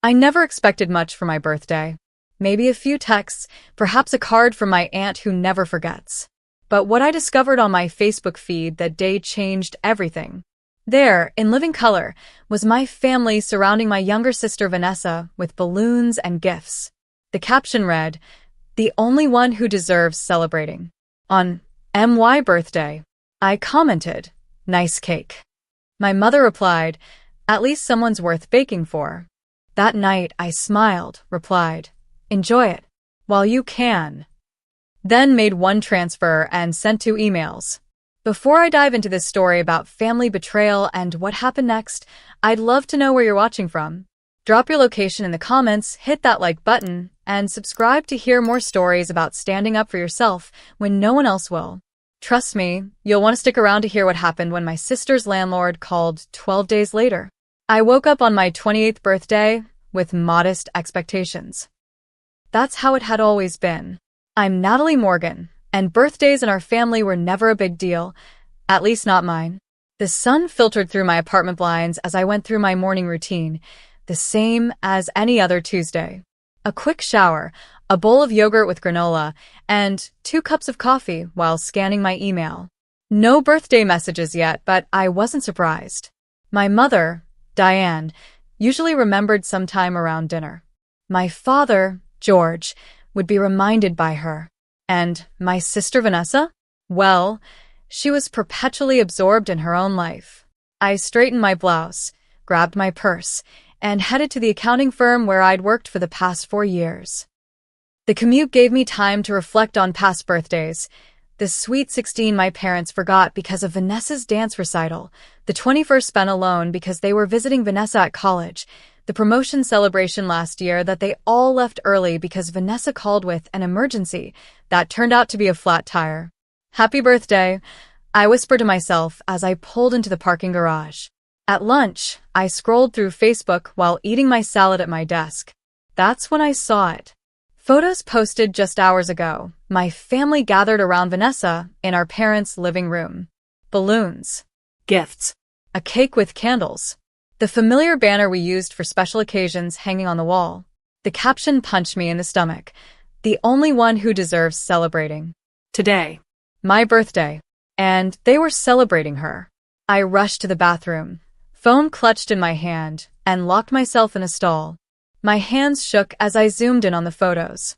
I never expected much for my birthday. Maybe a few texts, perhaps a card from my aunt who never forgets. But what I discovered on my Facebook feed that day changed everything. There, in living color, was my family surrounding my younger sister Vanessa with balloons and gifts. The caption read, "The only one who deserves celebrating." On MY birthday, I commented, "Nice cake." My mother replied, "At least someone's worth baking for." That night, I smiled, replied, "Enjoy it, while you can." Then made one transfer and sent 2 emails. Before I dive into this story about family betrayal and what happened next, I'd love to know where you're watching from. Drop your location in the comments, hit that like button, and subscribe to hear more stories about standing up for yourself when no one else will. Trust me, you'll want to stick around to hear what happened when my sister's landlord called 12 days later. I woke up on my 28th birthday with modest expectations. That's how it had always been. I'm Natalie Morgan, and birthdays in our family were never a big deal, at least not mine. The sun filtered through my apartment blinds as I went through my morning routine, the same as any other Tuesday. A quick shower, a bowl of yogurt with granola, and 2 cups of coffee while scanning my email. No birthday messages yet, but I wasn't surprised. My mother, Diane, usually remembered sometime around dinner. My father, George, would be reminded by her. And my sister Vanessa? Well, she was perpetually absorbed in her own life. I straightened my blouse, grabbed my purse, and headed to the accounting firm where I'd worked for the past 4 years. The commute gave me time to reflect on past birthdays. The sweet 16 my parents forgot because of Vanessa's dance recital, the 21st spent alone because they were visiting Vanessa at college, the promotion celebration last year that they all left early because Vanessa called with an emergency that turned out to be a flat tire. Happy birthday, I whispered to myself as I pulled into the parking garage. At lunch, I scrolled through Facebook while eating my salad at my desk. That's when I saw it. Photos posted just hours ago. My family gathered around Vanessa in our parents' living room. Balloons. Gifts. A cake with candles. The familiar banner we used for special occasions hanging on the wall. The caption punched me in the stomach. The only one who deserves celebrating. Today. My birthday. And they were celebrating her. I rushed to the bathroom, phone clutched in my hand, and locked myself in a stall. My hands shook as I zoomed in on the photos.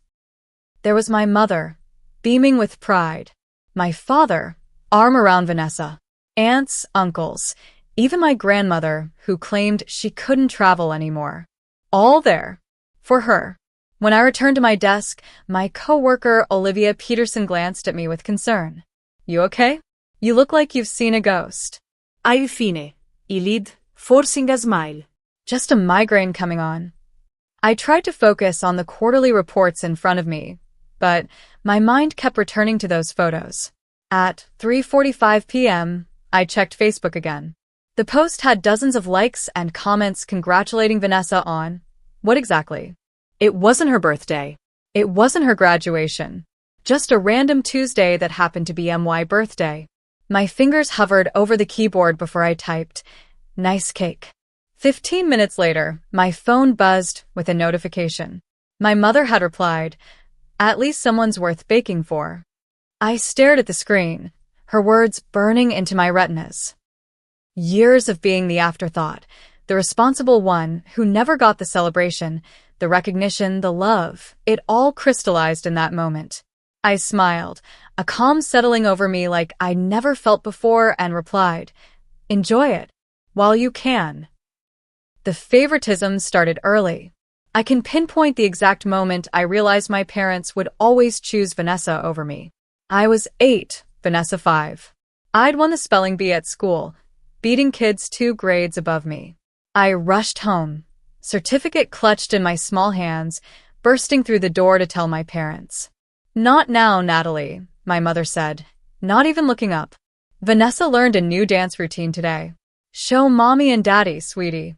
There was my mother, beaming with pride. My father, arm around Vanessa. Aunts, uncles, even my grandmother, who claimed she couldn't travel anymore. All there. For her. When I returned to my desk, my coworker Olivia Peterson glanced at me with concern. You okay? You look like you've seen a ghost. Ai fine, ilid, forcing a smile. Just a migraine coming on. I tried to focus on the quarterly reports in front of me, but my mind kept returning to those photos. At 3:45 p.m., I checked Facebook again. The post had dozens of likes and comments congratulating Vanessa on what exactly? It wasn't her birthday. It wasn't her graduation. Just a random Tuesday that happened to be MY birthday. My fingers hovered over the keyboard before I typed, "Nice cake." 15 minutes later, my phone buzzed with a notification. My mother had replied, "At least someone's worth baking for." I stared at the screen, her words burning into my retinas. Years of being the afterthought, the responsible one who never got the celebration, the recognition, the love, it all crystallized in that moment. I smiled, a calm settling over me like I never felt before, and replied, "Enjoy it, while you can." The favoritism started early. I can pinpoint the exact moment I realized my parents would always choose Vanessa over me. I was 8, Vanessa 5. I'd won the spelling bee at school, beating kids 2 grades above me. I rushed home, certificate clutched in my small hands, bursting through the door to tell my parents. "Not now, Natalie," my mother said, not even looking up. "Vanessa learned a new dance routine today. Show mommy and daddy, sweetie."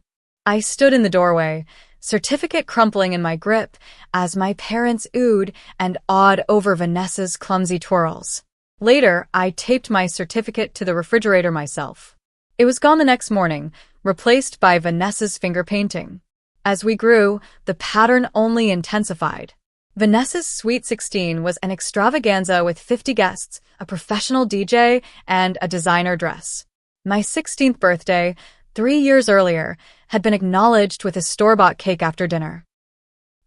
I stood in the doorway, certificate crumpling in my grip, as my parents oohed and awed over Vanessa's clumsy twirls. Later, I taped my certificate to the refrigerator myself. It was gone the next morning, replaced by Vanessa's finger painting. As we grew, the pattern only intensified. Vanessa's Sweet 16 was an extravaganza with 50 guests, a professional DJ, and a designer dress. My 16th birthday, 3 years earlier, had been acknowledged with a store-bought cake after dinner.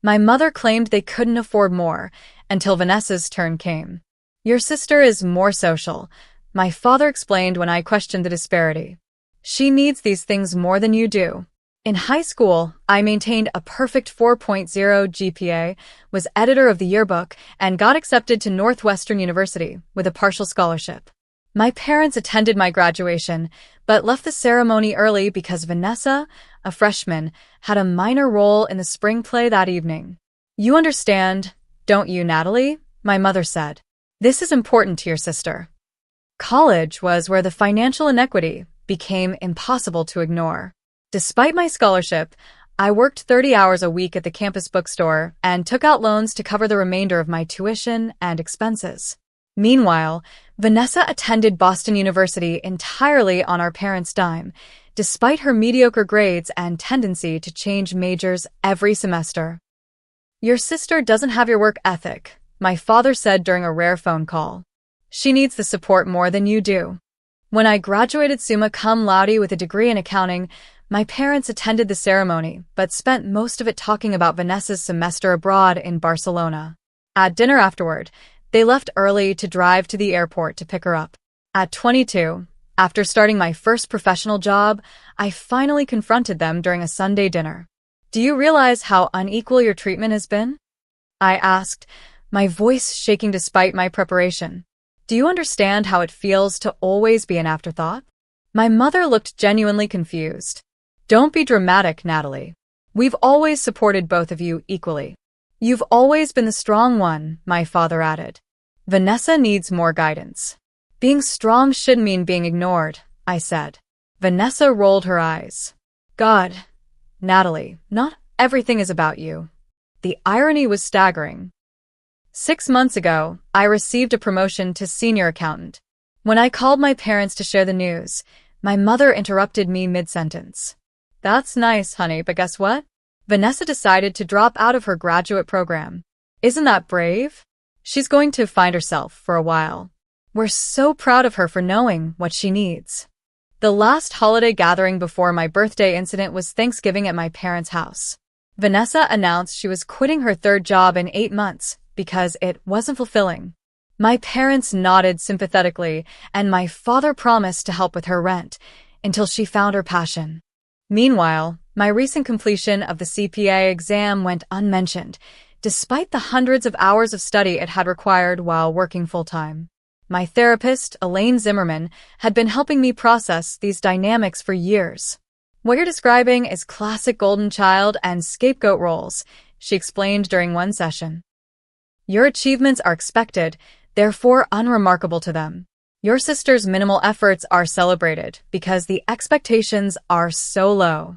My mother claimed they couldn't afford more until Vanessa's turn came. Your sister is more social, my father explained when I questioned the disparity. She needs these things more than you do. In high school, I maintained a perfect 4.0 GPA, was editor of the yearbook, and got accepted to Northwestern University with a partial scholarship. My parents attended my graduation, but left the ceremony early because Vanessa, a freshman, had a minor role in the spring play that evening. You understand, don't you, Natalie? My mother said. This is important to your sister. College was where the financial inequity became impossible to ignore. Despite my scholarship, I worked 30 hours a week at the campus bookstore and took out loans to cover the remainder of my tuition and expenses. Meanwhile, Vanessa attended Boston University entirely on our parents' dime, despite her mediocre grades and tendency to change majors every semester. Your sister doesn't have your work ethic, my father said during a rare phone call. She needs the support more than you do. When I graduated summa cum laude with a degree in accounting, my parents attended the ceremony, but spent most of it talking about Vanessa's semester abroad in Barcelona. At dinner afterward, they left early to drive to the airport to pick her up. At 22, after starting my first professional job, I finally confronted them during a Sunday dinner. Do you realize how unequal your treatment has been? I asked, my voice shaking despite my preparation. Do you understand how it feels to always be an afterthought? My mother looked genuinely confused. Don't be dramatic, Natalie. We've always supported both of you equally. You've always been the strong one, my father added. Vanessa needs more guidance. Being strong shouldn't mean being ignored, I said. Vanessa rolled her eyes. God, Natalie, not everything is about you. The irony was staggering. 6 months ago, I received a promotion to senior accountant. When I called my parents to share the news, my mother interrupted me mid-sentence. That's nice, honey, but guess what? Vanessa decided to drop out of her graduate program. Isn't that brave? She's going to find herself for a while. We're so proud of her for knowing what she needs. The last holiday gathering before my birthday incident was Thanksgiving at my parents' house. Vanessa announced she was quitting her third job in 8 months because it wasn't fulfilling. My parents nodded sympathetically, and my father promised to help with her rent until she found her passion. Meanwhile, my recent completion of the CPA exam went unmentioned, despite the hundreds of hours of study it had required while working full-time. My therapist, Elaine Zimmerman, had been helping me process these dynamics for years. What you're describing is classic golden child and scapegoat roles, she explained during one session. Your achievements are expected, therefore unremarkable to them. Your sister's minimal efforts are celebrated because the expectations are so low.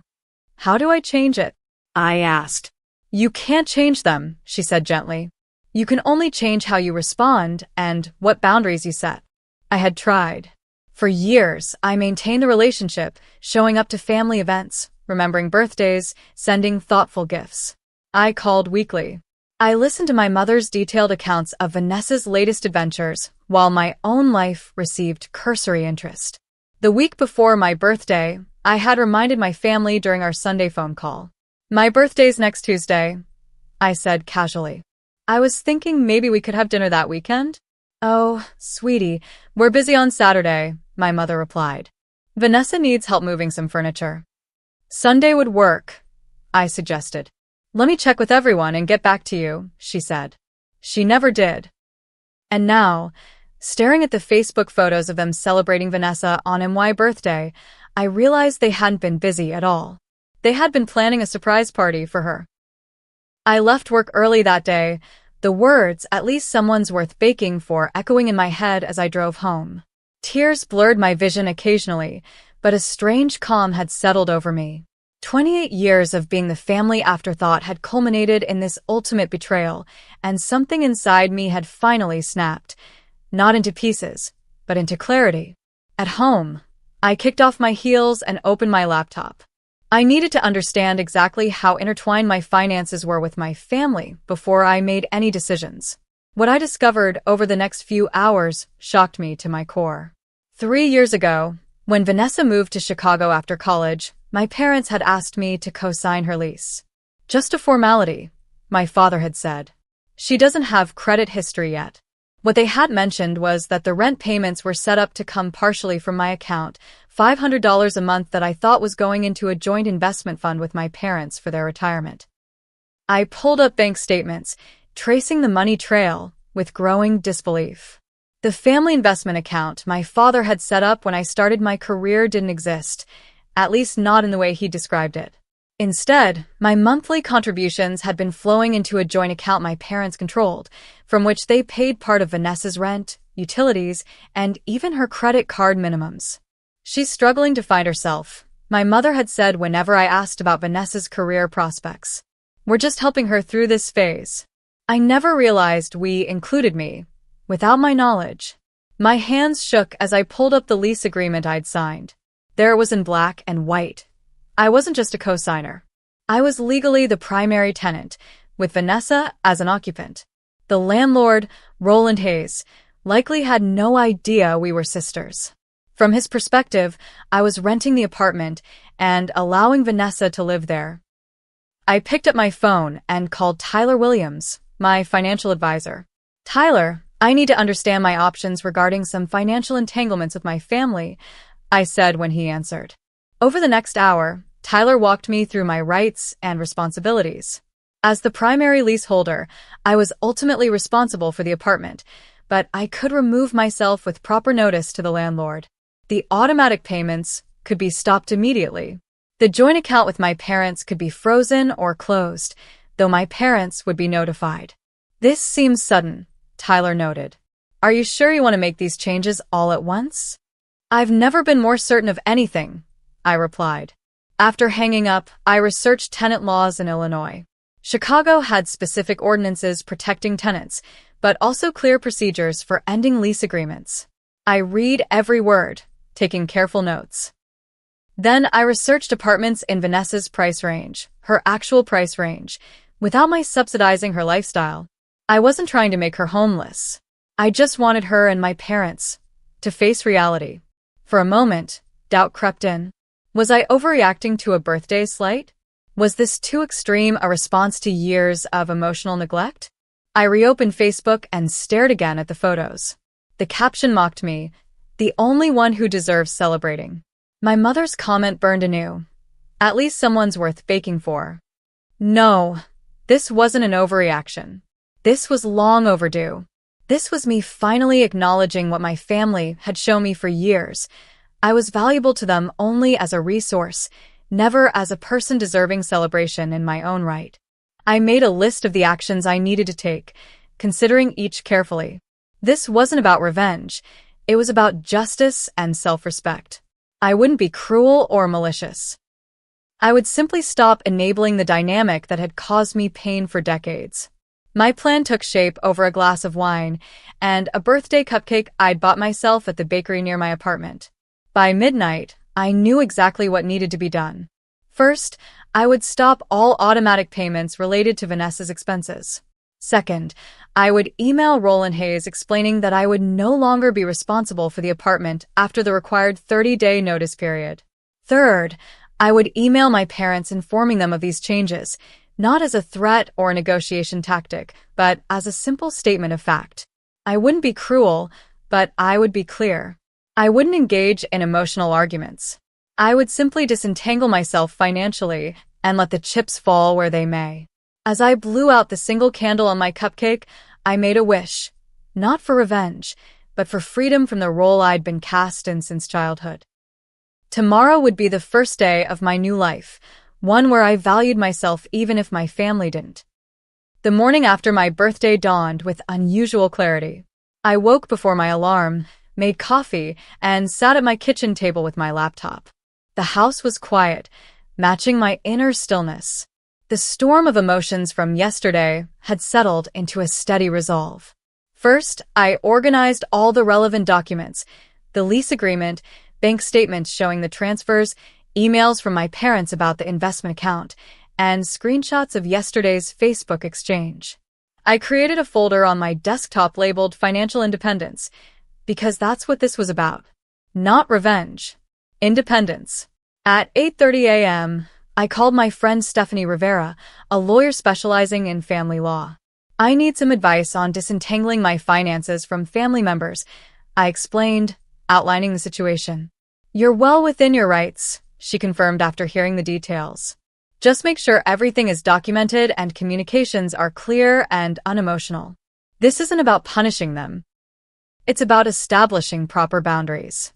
How do I change it? I asked. You can't change them, she said gently. You can only change how you respond and what boundaries you set. I had tried. For years, I maintained the relationship, showing up to family events, remembering birthdays, sending thoughtful gifts. I called weekly. I listened to my mother's detailed accounts of Vanessa's latest adventures, while my own life received cursory interest. The week before my birthday, I had reminded my family during our Sunday phone call. My birthday's next Tuesday, I said casually. I was thinking maybe we could have dinner that weekend. Oh, sweetie, we're busy on Saturday, my mother replied. Vanessa needs help moving some furniture. Sunday would work, I suggested. Let me check with everyone and get back to you, she said. She never did. And now, staring at the Facebook photos of them celebrating Vanessa on my birthday, I realized they hadn't been busy at all. They had been planning a surprise party for her. I left work early that day, the words, "at least someone's worth baking for," echoing in my head as I drove home. Tears blurred my vision occasionally, but a strange calm had settled over me. 28 years of being the family afterthought had culminated in this ultimate betrayal, and something inside me had finally snapped, not into pieces, but into clarity. At home, I kicked off my heels and opened my laptop. I needed to understand exactly how intertwined my finances were with my family before I made any decisions. What I discovered over the next few hours shocked me to my core. 3 years ago, when Vanessa moved to Chicago after college, my parents had asked me to co-sign her lease. Just a formality, my father had said. She doesn't have credit history yet. What they had mentioned was that the rent payments were set up to come partially from my account, $500 a month that I thought was going into a joint investment fund with my parents for their retirement. I pulled up bank statements, tracing the money trail with growing disbelief. The family investment account my father had set up when I started my career didn't exist, at least not in the way he described it. Instead, my monthly contributions had been flowing into a joint account my parents controlled, from which they paid part of Vanessa's rent, utilities, and even her credit card minimums. She's struggling to find herself, my mother had said whenever I asked about Vanessa's career prospects. We're just helping her through this phase. I never realized we included me, without my knowledge. My hands shook as I pulled up the lease agreement I'd signed. There it was in black and white. I wasn't just a co-signer. I was legally the primary tenant, with Vanessa as an occupant. The landlord, Roland Hayes, likely had no idea we were sisters. From his perspective, I was renting the apartment and allowing Vanessa to live there. I picked up my phone and called Tyler Williams, my financial advisor. Tyler, I need to understand my options regarding some financial entanglements with my family, I said when he answered. Over the next hour, Tyler walked me through my rights and responsibilities. As the primary leaseholder, I was ultimately responsible for the apartment, but I could remove myself with proper notice to the landlord. The automatic payments could be stopped immediately. The joint account with my parents could be frozen or closed, though my parents would be notified. This seems sudden, Tyler noted. Are you sure you want to make these changes all at once? I've never been more certain of anything, I replied. After hanging up, I researched tenant laws in Illinois. Chicago had specific ordinances protecting tenants, but also clear procedures for ending lease agreements. I read every word, taking careful notes. Then I researched apartments in Vanessa's price range, her actual price range, without my subsidizing her lifestyle. I wasn't trying to make her homeless. I just wanted her and my parents to face reality. For a moment, doubt crept in. Was I overreacting to a birthday slight? Was this too extreme a response to years of emotional neglect? I reopened Facebook and stared again at the photos. The caption mocked me, the only one who deserves celebrating. My mother's comment burned anew. At least someone's worth baking for. No, this wasn't an overreaction. This was long overdue. This was me finally acknowledging what my family had shown me for years. I was valuable to them only as a resource, never as a person deserving celebration in my own right. I made a list of the actions I needed to take, considering each carefully. This wasn't about revenge. It was about justice and self-respect. I wouldn't be cruel or malicious. I would simply stop enabling the dynamic that had caused me pain for decades. My plan took shape over a glass of wine and a birthday cupcake I'd bought myself at the bakery near my apartment. By midnight, I knew exactly what needed to be done. First, I would stop all automatic payments related to Vanessa's expenses. Second, I would email Roland Hayes explaining that I would no longer be responsible for the apartment after the required 30-day notice period. Third, I would email my parents informing them of these changes, not as a threat or a negotiation tactic, but as a simple statement of fact. I wouldn't be cruel, but I would be clear. I wouldn't engage in emotional arguments. I would simply disentangle myself financially and let the chips fall where they may. As I blew out the single candle on my cupcake, I made a wish, not for revenge, but for freedom from the role I'd been cast in since childhood. Tomorrow would be the first day of my new life, one where I valued myself even if my family didn't. The morning after my birthday dawned with unusual clarity. I woke before my alarm, made coffee, and sat at my kitchen table with my laptop. The house was quiet, matching my inner stillness. The storm of emotions from yesterday had settled into a steady resolve. First, I organized all the relevant documents, the lease agreement, bank statements showing the transfers, emails from my parents about the investment account, and screenshots of yesterday's Facebook exchange. I created a folder on my desktop labeled Financial Independence, because that's what this was about. Not revenge. Independence. At 8:30 a.m., I called my friend Stephanie Rivera, a lawyer specializing in family law. I need some advice on disentangling my finances from family members, I explained, outlining the situation. You're well within your rights, she confirmed after hearing the details. Just make sure everything is documented and communications are clear and unemotional. This isn't about punishing them. It's about establishing proper boundaries.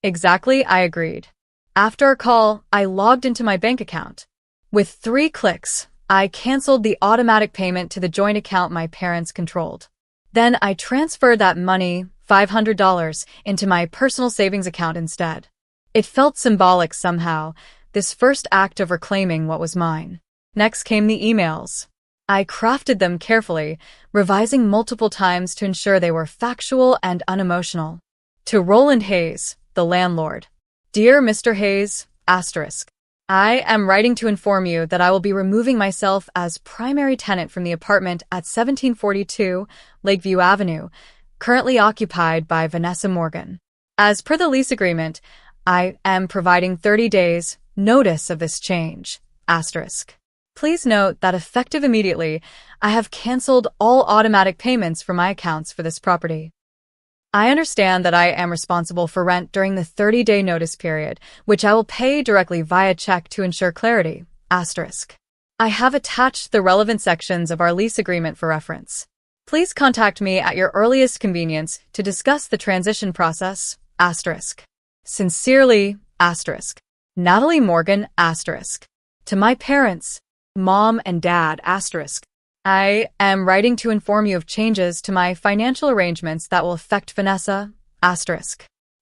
Exactly, I agreed. After our call, I logged into my bank account. With 3 clicks, I canceled the automatic payment to the joint account my parents controlled. Then I transferred that money, $500, into my personal savings account instead. It felt symbolic somehow, this first act of reclaiming what was mine. Next came the emails. I crafted them carefully, revising multiple times to ensure they were factual and unemotional. To Roland Hayes, the landlord. Dear Mr. Hayes, I am writing to inform you that I will be removing myself as primary tenant from the apartment at 1742 Lakeview Avenue, currently occupied by Vanessa Morgan. As per the lease agreement, I am providing 30 days notice of this change. Please note that effective immediately, I have canceled all automatic payments from my accounts for this property. I understand that I am responsible for rent during the 30-day notice period, which I will pay directly via check to ensure clarity. I have attached the relevant sections of our lease agreement for reference. Please contact me at your earliest convenience to discuss the transition process. Sincerely, Natalie Morgan, To my parents, Mom and Dad, I am writing to inform you of changes to my financial arrangements that will affect Vanessa,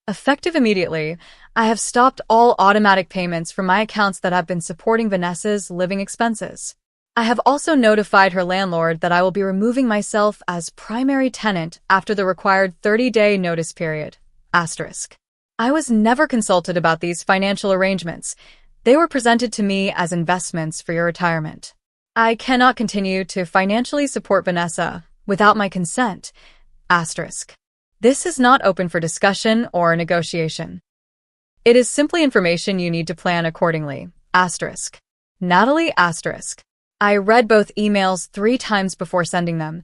Effective immediately, I have stopped all automatic payments from my accounts that have been supporting Vanessa's living expenses. I have also notified her landlord that I will be removing myself as primary tenant after the required 30-day notice period. I was never consulted about these financial arrangements. They were presented to me as investments for your retirement. I cannot continue to financially support Vanessa without my consent. This is not open for discussion or negotiation. It is simply information you need to plan accordingly. Natalie, I read both emails 3 times before sending them,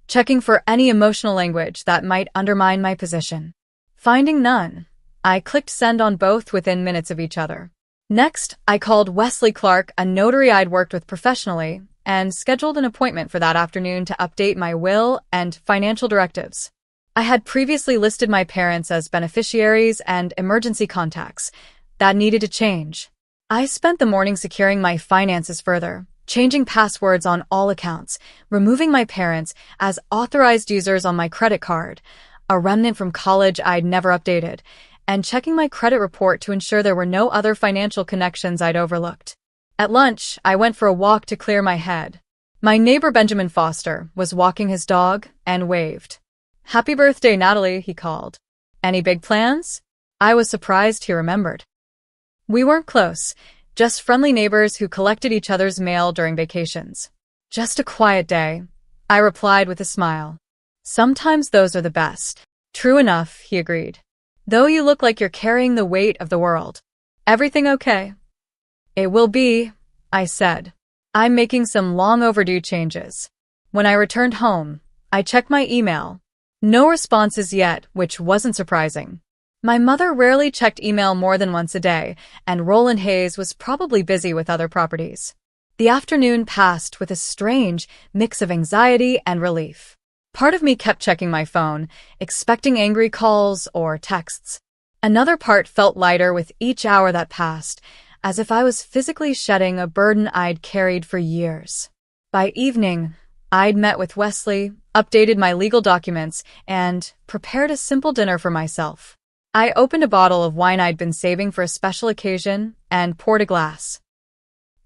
checking for any emotional language that might undermine my position. Finding none, I clicked send on both within minutes of each other. Next, I called Wesley Clark, a notary I'd worked with professionally, and scheduled an appointment for that afternoon to update my will and financial directives. I had previously listed my parents as beneficiaries and emergency contacts. That needed to change. I spent the morning securing my finances further, changing passwords on all accounts, removing my parents as authorized users on my credit card, a remnant from college I'd never updated, and checking my credit report to ensure there were no other financial connections I'd overlooked. At lunch, I went for a walk to clear my head. My neighbor Benjamin Foster was walking his dog and waved. "Happy birthday, Natalie," he called. "Any big plans?" I was surprised he remembered. We weren't close, just friendly neighbors who collected each other's mail during vacations. "Just a quiet day," I replied with a smile. "Sometimes those are the best." "True enough," he agreed. "Though you look like you're carrying the weight of the world. Everything okay?" "It will be," I said. "I'm making some long overdue changes." When I returned home, I checked my email. No responses yet, which wasn't surprising. My mother rarely checked email more than once a day, and Roland Hayes was probably busy with other properties. The afternoon passed with a strange mix of anxiety and relief. Part of me kept checking my phone, expecting angry calls or texts. Another part felt lighter with each hour that passed, as if I was physically shedding a burden I'd carried for years. By evening, I'd met with Wesley, updated my legal documents, and prepared a simple dinner for myself. I opened a bottle of wine I'd been saving for a special occasion and poured a glass.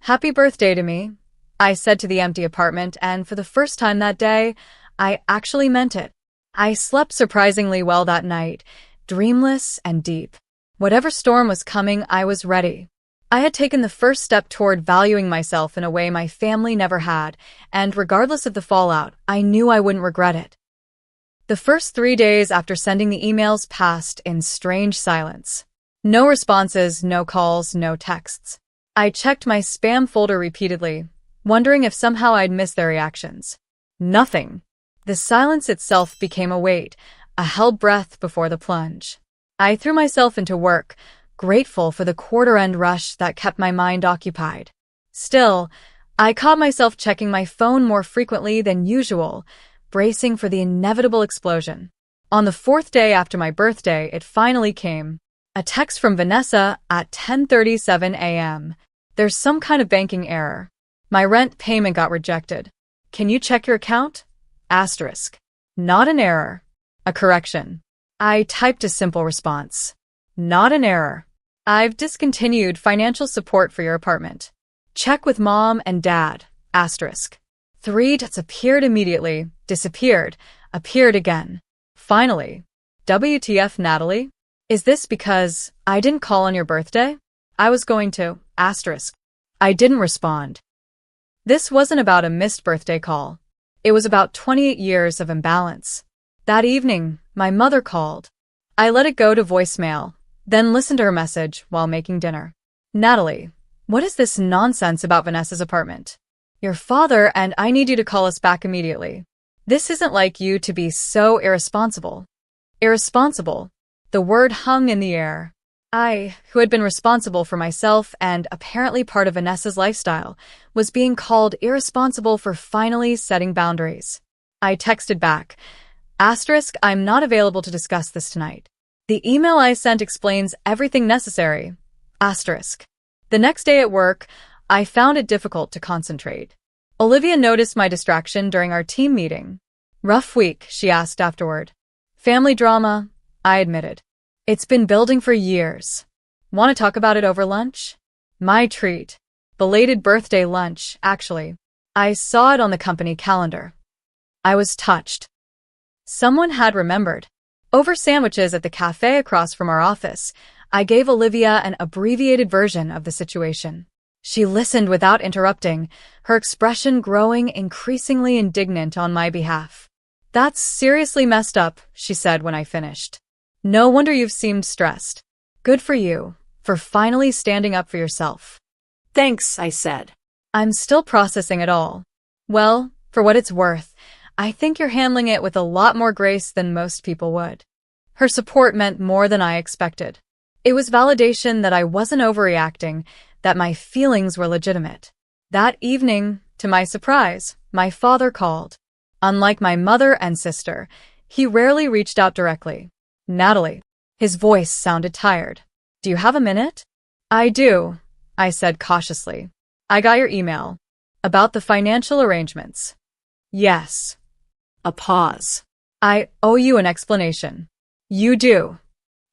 "Happy birthday to me," I said to the empty apartment, and for the first time that day, I actually meant it. I slept surprisingly well that night, dreamless and deep. Whatever storm was coming, I was ready. I had taken the first step toward valuing myself in a way my family never had, and regardless of the fallout, I knew I wouldn't regret it. The first 3 days after sending the emails passed in strange silence. No responses, no calls, no texts. I checked my spam folder repeatedly, wondering if somehow I'd missed their reactions. Nothing. The silence itself became a weight, a held breath before the plunge. I threw myself into work, grateful for the quarter-end rush that kept my mind occupied. Still, I caught myself checking my phone more frequently than usual, bracing for the inevitable explosion. On the 4th day after my birthday, it finally came. A text from Vanessa at 10:37 a.m. There's some kind of banking error. My rent payment got rejected. Can you check your account? Asterisk. Not an error. A correction. I typed a simple response. Not an error. I've discontinued financial support for your apartment. Check with mom and dad. Asterisk. 3 dots appeared immediately, disappeared, appeared again. Finally. WTF, Natalie? Is this because I didn't call on your birthday? I was going to. Asterisk. I didn't respond. This wasn't about a missed birthday call. It was about 28 years of imbalance. That evening, my mother called. I let it go to voicemail, then listened to her message while making dinner. Natalie, what is this nonsense about Vanessa's apartment? Your father and I need you to call us back immediately. This isn't like you to be so irresponsible. Irresponsible. The word hung in the air. I, who had been responsible for myself and apparently part of Vanessa's lifestyle, was being called irresponsible for finally setting boundaries. I texted back, asterisk, I'm not available to discuss this tonight. The email I sent explains everything necessary. Asterisk. The next day at work, I found it difficult to concentrate. Olivia noticed my distraction during our team meeting. Rough week, she asked afterward. Family drama, I admitted. It's been building for years. Want to talk about it over lunch? My treat. Belated birthday lunch, actually. I saw it on the company calendar. I was touched. Someone had remembered. Over sandwiches at the cafe across from our office, I gave Olivia an abbreviated version of the situation. She listened without interrupting, her expression growing increasingly indignant on my behalf. That's seriously messed up, she said when I finished. No wonder you've seemed stressed. Good for you, for finally standing up for yourself. Thanks, I said. I'm still processing it all. Well, for what it's worth, I think you're handling it with a lot more grace than most people would. Her support meant more than I expected. It was validation that I wasn't overreacting, that my feelings were legitimate. That evening, to my surprise, my father called. Unlike my mother and sister, he rarely reached out directly. Natalie. His voice sounded tired. Do you have a minute? I do, I said cautiously. I got your email. About the financial arrangements. Yes. A pause. I owe you an explanation. You do.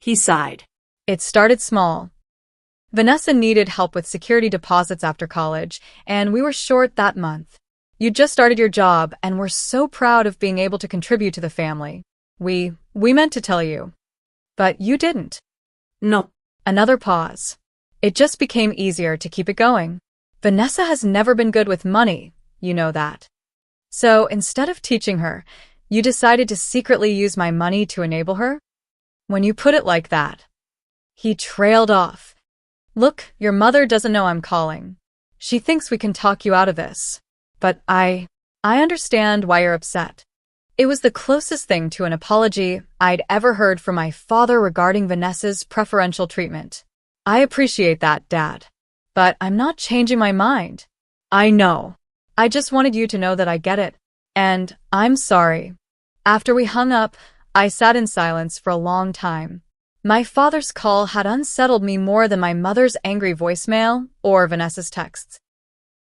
He sighed. It started small. Vanessa needed help with security deposits after college, and we were short that month. You just started your job, and we're so proud of being able to contribute to the family. We meant to tell you. But you didn't. No. Another pause. It just became easier to keep it going. Vanessa has never been good with money, you know that. So instead of teaching her, you decided to secretly use my money to enable her? When you put it like that. He trailed off. Look, your mother doesn't know I'm calling. She thinks we can talk you out of this. But I understand why you're upset. It was the closest thing to an apology I'd ever heard from my father regarding Vanessa's preferential treatment. I appreciate that, Dad. But I'm not changing my mind. I know. I just wanted you to know that I get it. And I'm sorry. After we hung up, I sat in silence for a long time. My father's call had unsettled me more than my mother's angry voicemail or Vanessa's texts.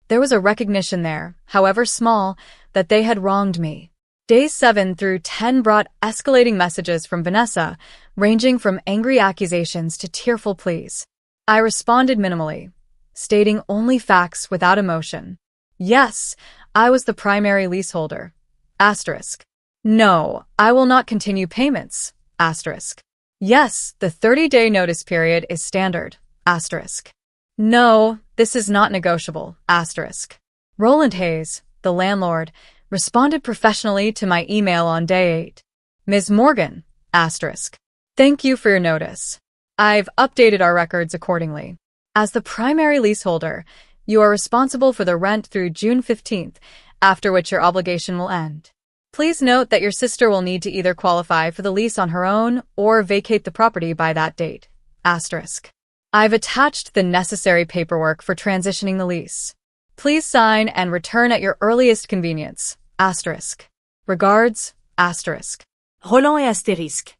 There was a recognition there, however small, that they had wronged me. Days 7 through 10 brought escalating messages from Vanessa, ranging from angry accusations to tearful pleas. I responded minimally, stating only facts without emotion. Yes, I was the primary leaseholder. Asterisk. No, I will not continue payments. Asterisk. Yes, the 30-day notice period is standard. Asterisk. No, this is not negotiable, asterisk. Roland Hayes, the landlord, responded professionally to my email on day 8. Ms. Morgan, asterisk. Thank you for your notice. I've updated our records accordingly. As the primary leaseholder, you are responsible for the rent through June 15th, after which your obligation will end. Please note that your sister will need to either qualify for the lease on her own or vacate the property by that date. Asterisk. I've attached the necessary paperwork for transitioning the lease. Please sign and return at your earliest convenience. Asterisk. Regards, asterisk. Roland et astérisque.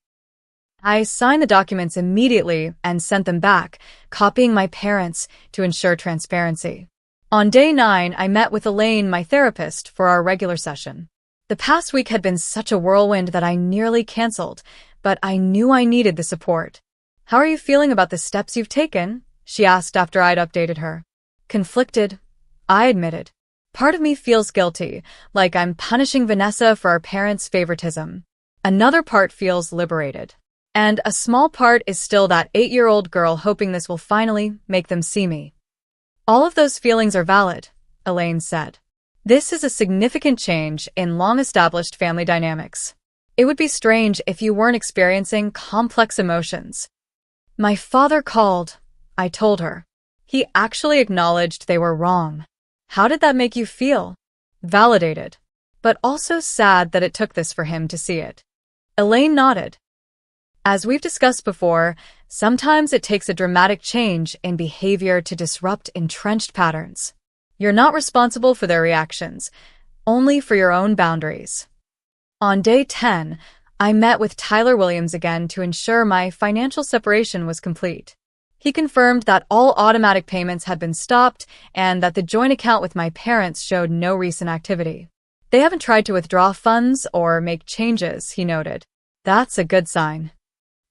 I signed the documents immediately and sent them back, copying my parents to ensure transparency. On day 9, I met with Elaine, my therapist, for our regular session. The past week had been such a whirlwind that I nearly canceled, but I knew I needed the support. How are you feeling about the steps you've taken? She asked after I'd updated her. Conflicted, I admitted. Part of me feels guilty, like I'm punishing Vanessa for our parents' favoritism. Another part feels liberated. And a small part is still that 8-year-old girl hoping this will finally make them see me. All of those feelings are valid, Elaine said. This is a significant change in long-established family dynamics. It would be strange if you weren't experiencing complex emotions. My father called, I told her. He actually acknowledged they were wrong. How did that make you feel? Validated, but also sad that it took this for him to see it. Elaine nodded. As we've discussed before, sometimes it takes a dramatic change in behavior to disrupt entrenched patterns. You're not responsible for their reactions, only for your own boundaries. On day 10, I met with Tyler Williams again to ensure my financial separation was complete. He confirmed that all automatic payments had been stopped and that the joint account with my parents showed no recent activity. They haven't tried to withdraw funds or make changes, he noted. That's a good sign.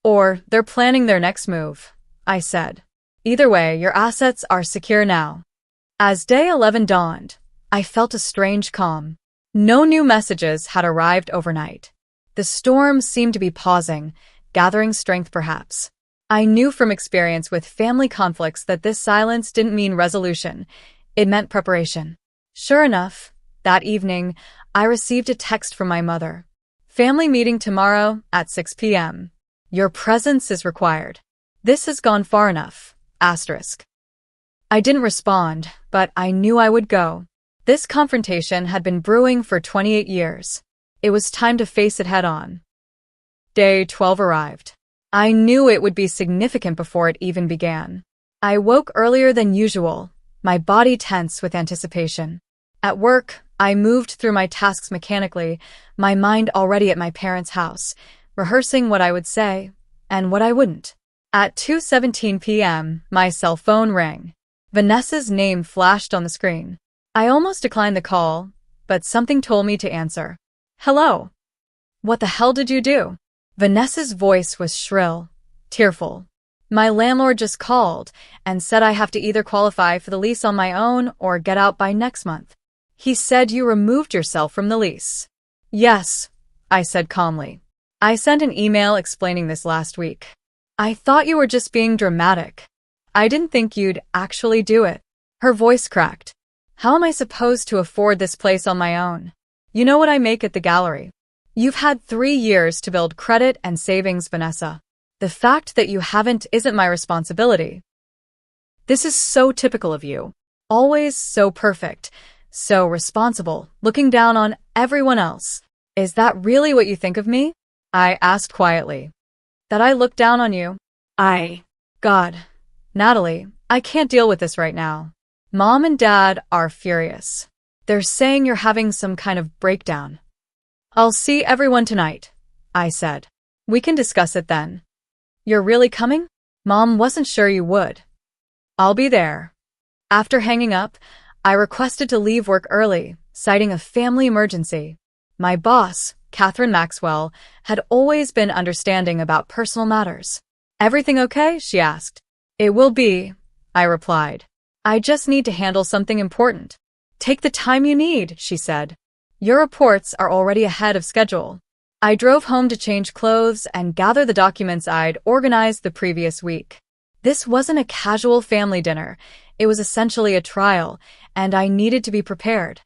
Or they're planning their next move, I said. Either way, your assets are secure now. As day 11 dawned, I felt a strange calm. No new messages had arrived overnight. The storm seemed to be pausing, gathering strength perhaps. I knew from experience with family conflicts that this silence didn't mean resolution. It meant preparation. Sure enough, that evening, I received a text from my mother. Family meeting tomorrow at 6 p.m. Your presence is required. This has gone far enough. Asterisk. I didn't respond, but I knew I would go. This confrontation had been brewing for 28 years. It was time to face it head on. Day 12 arrived. I knew it would be significant before it even began. I woke earlier than usual, my body tense with anticipation. At work, I moved through my tasks mechanically, my mind already at my parents' house, rehearsing what I would say and what I wouldn't. At 2:17 p.m., my cell phone rang. Vanessa's name flashed on the screen. I almost declined the call, but something told me to answer. Hello. What the hell did you do? Vanessa's voice was shrill, tearful. My landlord just called and said I have to either qualify for the lease on my own or get out by next month. He said you removed yourself from the lease. Yes, I said calmly. I sent an email explaining this last week. I thought you were just being dramatic. I didn't think you'd actually do it. Her voice cracked. How am I supposed to afford this place on my own? You know what I make at the gallery. You've had 3 years to build credit and savings, Vanessa. The fact that you haven't isn't my responsibility. This is so typical of you. Always so perfect, so responsible, looking down on everyone else. Is that really what you think of me? I asked quietly. That I look down on you? God. Natalie, I can't deal with this right now. Mom and Dad are furious. They're saying you're having some kind of breakdown. I'll see everyone tonight, I said. We can discuss it then. You're really coming? Mom wasn't sure you would. I'll be there. After hanging up, I requested to leave work early, citing a family emergency. My boss, Catherine Maxwell, had always been understanding about personal matters. Everything okay? She asked. It will be, I replied. I just need to handle something important. Take the time you need, she said. Your reports are already ahead of schedule. I drove home to change clothes and gather the documents I'd organized the previous week. This wasn't a casual family dinner. It was essentially a trial, and I needed to be prepared.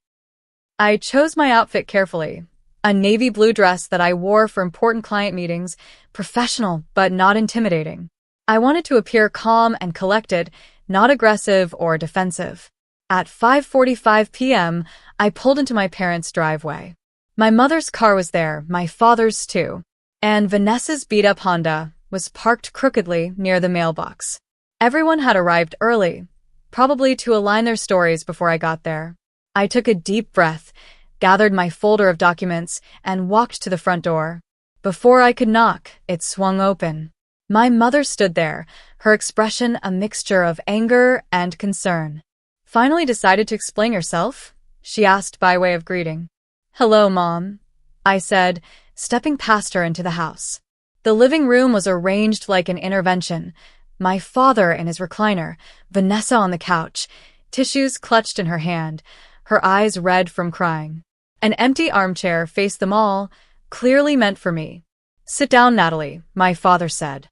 I chose my outfit carefully. A navy blue dress that I wore for important client meetings, professional but not intimidating. I wanted to appear calm and collected, not aggressive or defensive. At 5:45 p.m., I pulled into my parents' driveway. My mother's car was there, my father's too. And Vanessa's beat-up Honda was parked crookedly near the mailbox. Everyone had arrived early, probably to align their stories before I got there. I took a deep breath, gathered my folder of documents, and walked to the front door. Before I could knock, it swung open. My mother stood there, her expression a mixture of anger and concern. "Finally decided to explain yourself?" she asked by way of greeting. "Hello, Mom," I said, stepping past her into the house. The living room was arranged like an intervention. My father in his recliner, Vanessa on the couch, tissues clutched in her hand, her eyes red from crying. An empty armchair faced them all, clearly meant for me. "Sit down, Natalie," my father said.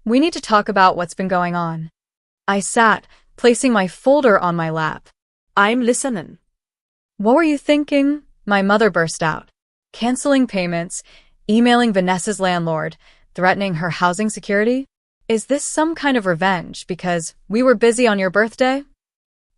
"We need to talk about what's been going on." I sat, placing my folder on my lap. I'm listening. "What were you thinking?" my mother burst out. "Canceling payments, emailing Vanessa's landlord, threatening her housing security? Is this some kind of revenge because we were busy on your birthday?"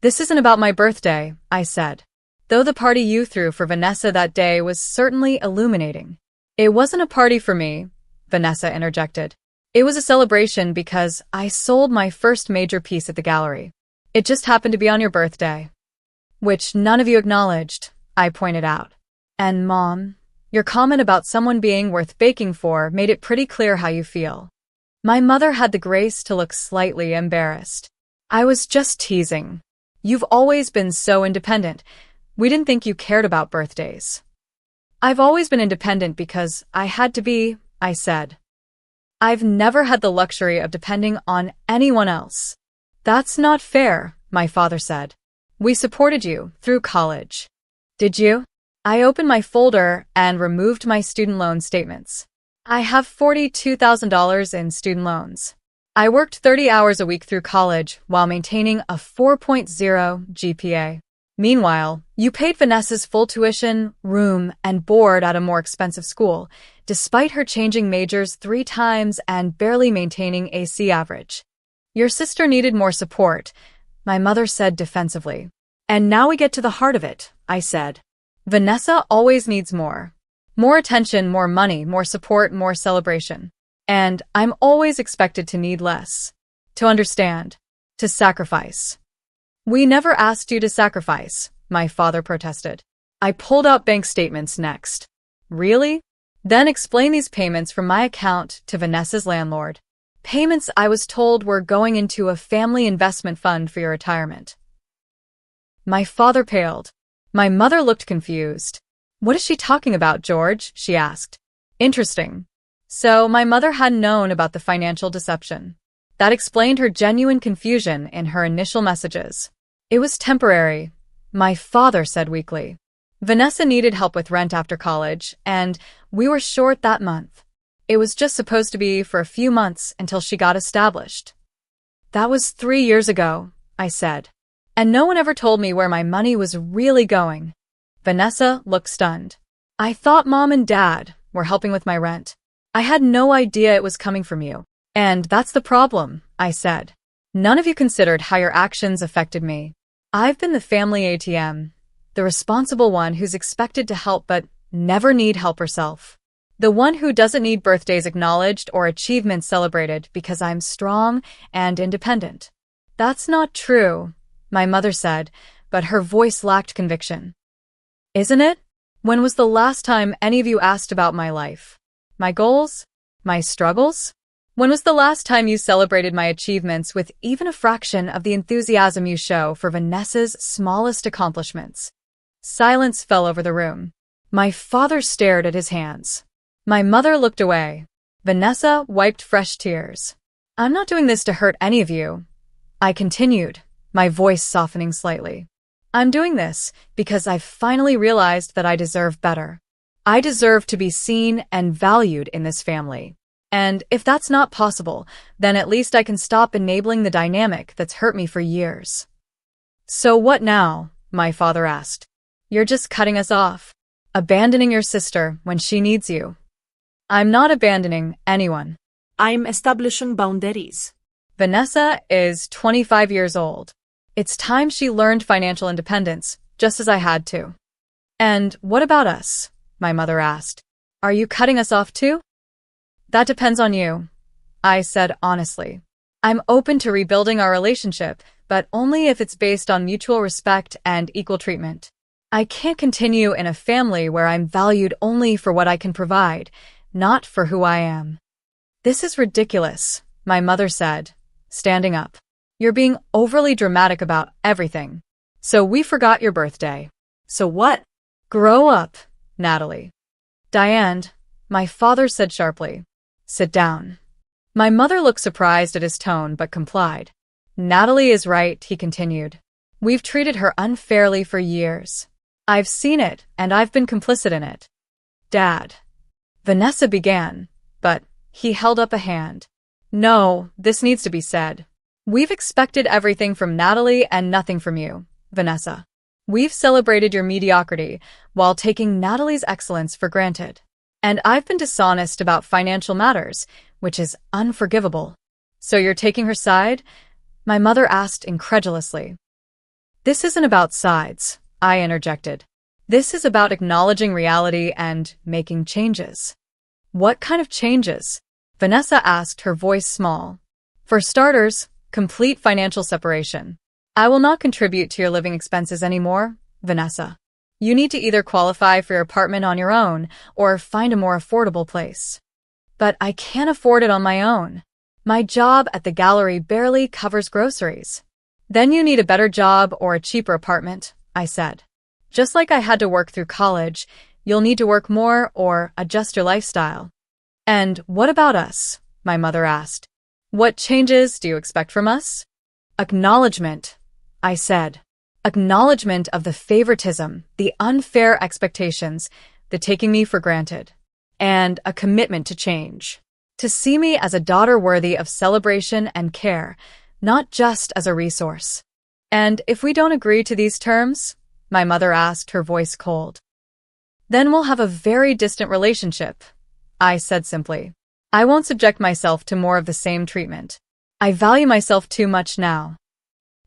"This isn't about my birthday," I said. "Though the party you threw for Vanessa that day was certainly illuminating." "It wasn't a party for me," Vanessa interjected. "It was a celebration because I sold my first major piece at the gallery. It just happened to be on your birthday." "Which none of you acknowledged," I pointed out. "And Mom, your comment about someone being worth baking for made it pretty clear how you feel." My mother had the grace to look slightly embarrassed. "I was just teasing. You've always been so independent. We didn't think you cared about birthdays." "I've always been independent because I had to be," I said. "I've never had the luxury of depending on anyone else." "That's not fair," my father said. "We supported you through college." "Did you?" I opened my folder and removed my student loan statements. I have $42,000 in student loans. I worked 30 hours a week through college while maintaining a 4.0 GPA. Meanwhile, you paid Vanessa's full tuition, room, and board at a more expensive school, despite her changing majors 3 times and barely maintaining AC average. "Your sister needed more support," my mother said defensively. "And now we get to the heart of it," I said. "Vanessa always needs more. More attention, more money, more support, more celebration. And I'm always expected to need less. To understand. To sacrifice." "We never asked you to sacrifice," my father protested. I pulled out bank statements next. "Really? Then explain these payments from my account to Vanessa's landlord. Payments I was told were going into a family investment fund for your retirement." My father paled. My mother looked confused. "What is she talking about, George?" she asked. Interesting. So my mother hadn't known about the financial deception. That explained her genuine confusion in her initial messages. "It was temporary," my father said weakly. "Vanessa needed help with rent after college, and we were short that month. It was just supposed to be for a few months until she got established." "That was 3 years ago," I said. "And no one ever told me where my money was really going." Vanessa looked stunned. "I thought Mom and Dad were helping with my rent. I had no idea it was coming from you." "And that's the problem," I said. "None of you considered how your actions affected me. I've been the family ATM, the responsible one who's expected to help but never need help herself. The one who doesn't need birthdays acknowledged or achievements celebrated because I'm strong and independent." "That's not true," my mother said, but her voice lacked conviction. "Isn't it? When was the last time any of you asked about my life? My goals? My struggles? When was the last time you celebrated my achievements with even a fraction of the enthusiasm you show for Vanessa's smallest accomplishments?" Silence fell over the room. My father stared at his hands. My mother looked away. Vanessa wiped fresh tears. "I'm not doing this to hurt any of you," I continued, my voice softening slightly. "I'm doing this because I've finally realized that I deserve better. I deserve to be seen and valued in this family. And if that's not possible, then at least I can stop enabling the dynamic that's hurt me for years. So what now? My father asked. You're just cutting us off, abandoning your sister when she needs you. I'm not abandoning anyone. I'm establishing boundaries. Vanessa is 25 years old. It's time she learned financial independence, just as I had to. And what about us? My mother asked. Are you cutting us off too? That depends on you, I said honestly. I'm open to rebuilding our relationship, but only if it's based on mutual respect and equal treatment. I can't continue in a family where I'm valued only for what I can provide, not for who I am. This is ridiculous, my mother said, standing up. You're being overly dramatic about everything. So we forgot your birthday. So what? Grow up, Natalie. Diane, my father said sharply. Sit down. My mother looked surprised at his tone but complied. Natalie is right, he continued. We've treated her unfairly for years. I've seen it, and I've been complicit in it. Dad. Vanessa began, but he held up a hand. No, this needs to be said. We've expected everything from Natalie and nothing from you, Vanessa. We've celebrated your mediocrity while taking Natalie's excellence for granted. And I've been dishonest about financial matters, which is unforgivable. So you're taking her side? My mother asked incredulously. This isn't about sides, I interjected. This is about acknowledging reality and making changes. What kind of changes? Vanessa asked, her voice small. For starters, complete financial separation. I will not contribute to your living expenses anymore, Vanessa. You need to either qualify for your apartment on your own or find a more affordable place. But I can't afford it on my own. My job at the gallery barely covers groceries. Then you need a better job or a cheaper apartment, I said. Just like I had to work through college, you'll need to work more or adjust your lifestyle. And what about us? My mother asked. What changes do you expect from us? Acknowledgement, I said. Acknowledgement of the favoritism, the unfair expectations, the taking me for granted. And a commitment to change. To see me as a daughter worthy of celebration and care, not just as a resource. And if we don't agree to these terms? My mother asked, her voice cold. Then we'll have a very distant relationship, I said simply. I won't subject myself to more of the same treatment. I value myself too much now.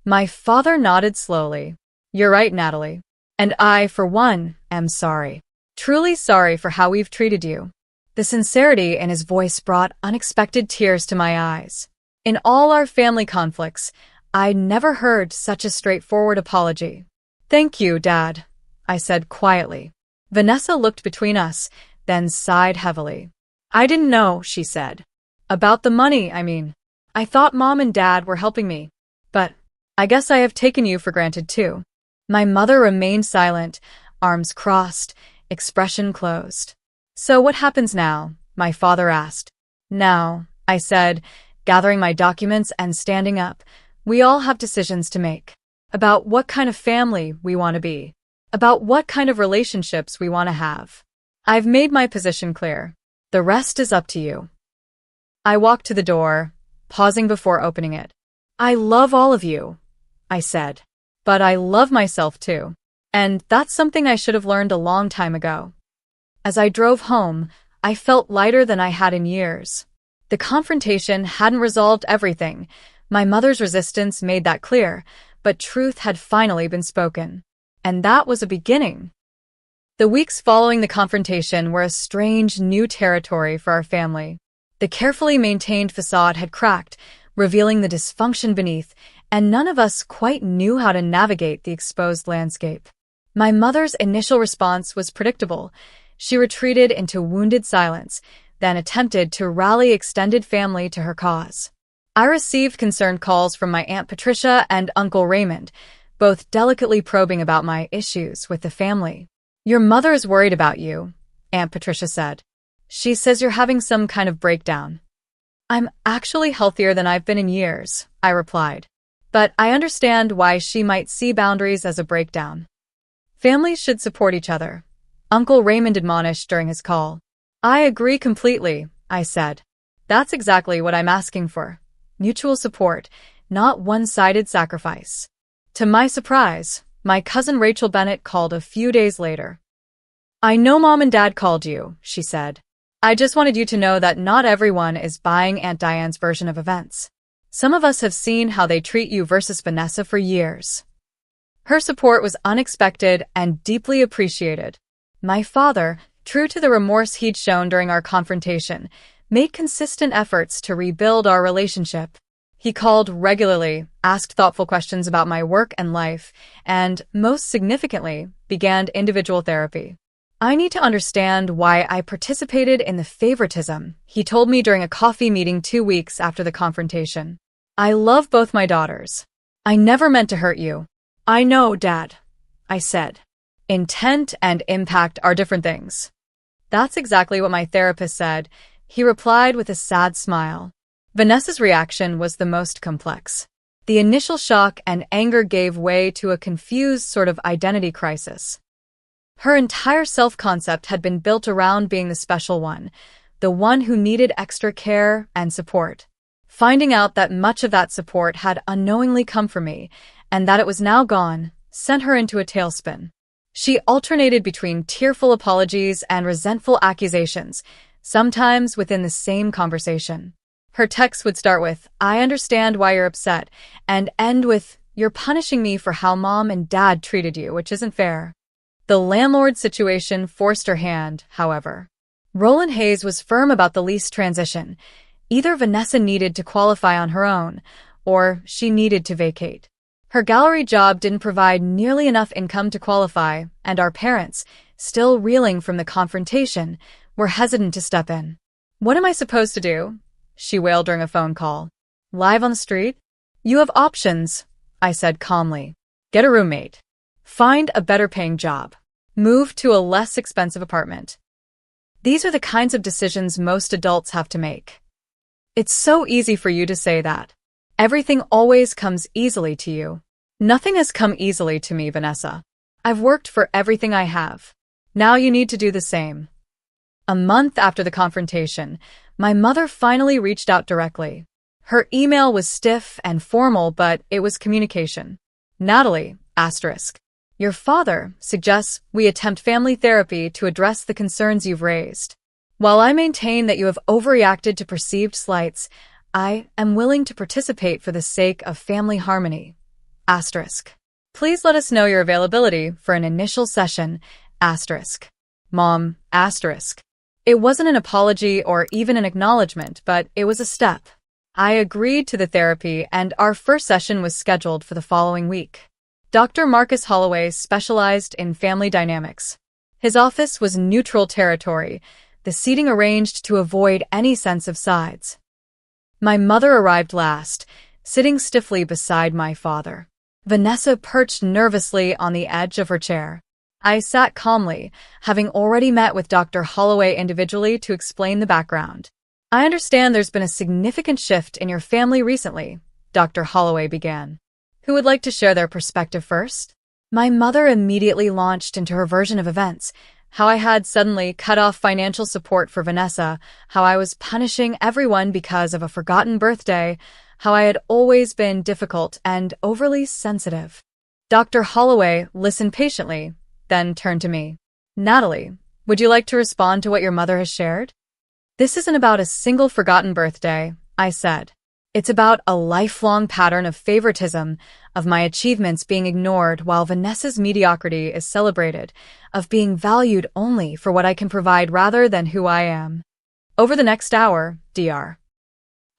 My father nodded slowly. You're right, Natalie. And I, for one, am sorry. Truly sorry for how we've treated you. The sincerity in his voice brought unexpected tears to my eyes. In all our family conflicts, I never heard such a straightforward apology. Thank you, Dad, I said quietly. Vanessa looked between us, then sighed heavily. I didn't know, she said. About the money, I mean. I thought Mom and Dad were helping me. But I guess I have taken you for granted too. My mother remained silent, arms crossed, expression closed. So what happens now? My father asked. Now, I said, gathering my documents and standing up, we all have decisions to make. About what kind of family we want to be. About what kind of relationships we want to have. I've made my position clear. The rest is up to you. I walked to the door, pausing before opening it. I love all of you, I said. But I love myself too. And that's something I should have learned a long time ago. As I drove home, I felt lighter than I had in years. The confrontation hadn't resolved everything. My mother's resistance made that clear, but truth had finally been spoken. And that was a beginning. The weeks following the confrontation were a strange new territory for our family. The carefully maintained facade had cracked, revealing the dysfunction beneath, and none of us quite knew how to navigate the exposed landscape. My mother's initial response was predictable. She retreated into wounded silence, then attempted to rally extended family to her cause. I received concerned calls from my Aunt Patricia and Uncle Raymond, both delicately probing about my issues with the family. Your mother is worried about you, Aunt Patricia said. She says you're having some kind of breakdown. I'm actually healthier than I've been in years, I replied. But I understand why she might see boundaries as a breakdown. Families should support each other, Uncle Raymond admonished during his call. I agree completely, I said. That's exactly what I'm asking for. Mutual support, not one-sided sacrifice. To my surprise, my cousin Rachel Bennett called a few days later. I know Mom and Dad called you, she said. I just wanted you to know that not everyone is buying Aunt Diane's version of events. Some of us have seen how they treat you versus Vanessa for years. Her support was unexpected and deeply appreciated. My father, true to the remorse he'd shown during our confrontation, made consistent efforts to rebuild our relationship. He called regularly, asked thoughtful questions about my work and life, and, most significantly, began individual therapy. I need to understand why I participated in the favoritism, he told me during a coffee meeting 2 weeks after the confrontation. I love both my daughters. I never meant to hurt you. I know, Dad, I said. Intent and impact are different things. That's exactly what my therapist said, he replied with a sad smile. Vanessa's reaction was the most complex. The initial shock and anger gave way to a confused sort of identity crisis. Her entire self-concept had been built around being the special one, the one who needed extra care and support. Finding out that much of that support had unknowingly come from me, and that it was now gone, sent her into a tailspin. She alternated between tearful apologies and resentful accusations, sometimes within the same conversation. Her texts would start with, "I understand why you're upset," and end with, "You're punishing me for how Mom and Dad treated you, which isn't fair." The landlord situation forced her hand, however. Roland Hayes was firm about the lease transition. Either Vanessa needed to qualify on her own, or she needed to vacate. Her gallery job didn't provide nearly enough income to qualify, and our parents, still reeling from the confrontation, were hesitant to step in. "What am I supposed to do?" she wailed during a phone call. "Live on the street?" "You have options," I said calmly. "Get a roommate. Find a better-paying job. Move to a less expensive apartment." These are the kinds of decisions most adults have to make. It's so easy for you to say that. Everything always comes easily to you. Nothing has come easily to me, Vanessa. I've worked for everything I have. Now you need to do the same. A month after the confrontation, my mother finally reached out directly. Her email was stiff and formal, but it was communication. "Natalie, asterisk. Your father suggests we attempt family therapy to address the concerns you've raised. While I maintain that you have overreacted to perceived slights, I am willing to participate for the sake of family harmony. Asterisk. Please let us know your availability for an initial session. Asterisk. Mom, asterisk." It wasn't an apology or even an acknowledgement, but it was a step. I agreed to the therapy, and our first session was scheduled for the following week. Dr. Marcus Holloway specialized in family dynamics. His office was neutral territory, the seating arranged to avoid any sense of sides. My mother arrived last, sitting stiffly beside my father. Vanessa perched nervously on the edge of her chair. I sat calmly, having already met with Dr. Holloway individually to explain the background. "I understand there's been a significant shift in your family recently," Dr. Holloway began. "Who would like to share their perspective first?" My mother immediately launched into her version of events, how I had suddenly cut off financial support for Vanessa, how I was punishing everyone because of a forgotten birthday, how I had always been difficult and overly sensitive. Dr. Holloway listened patiently, then turned to me. "Natalie, would you like to respond to what your mother has shared?" "This isn't about a single forgotten birthday," I said. "It's about a lifelong pattern of favoritism, of my achievements being ignored while Vanessa's mediocrity is celebrated, of being valued only for what I can provide rather than who I am." Over the next hour, Dr.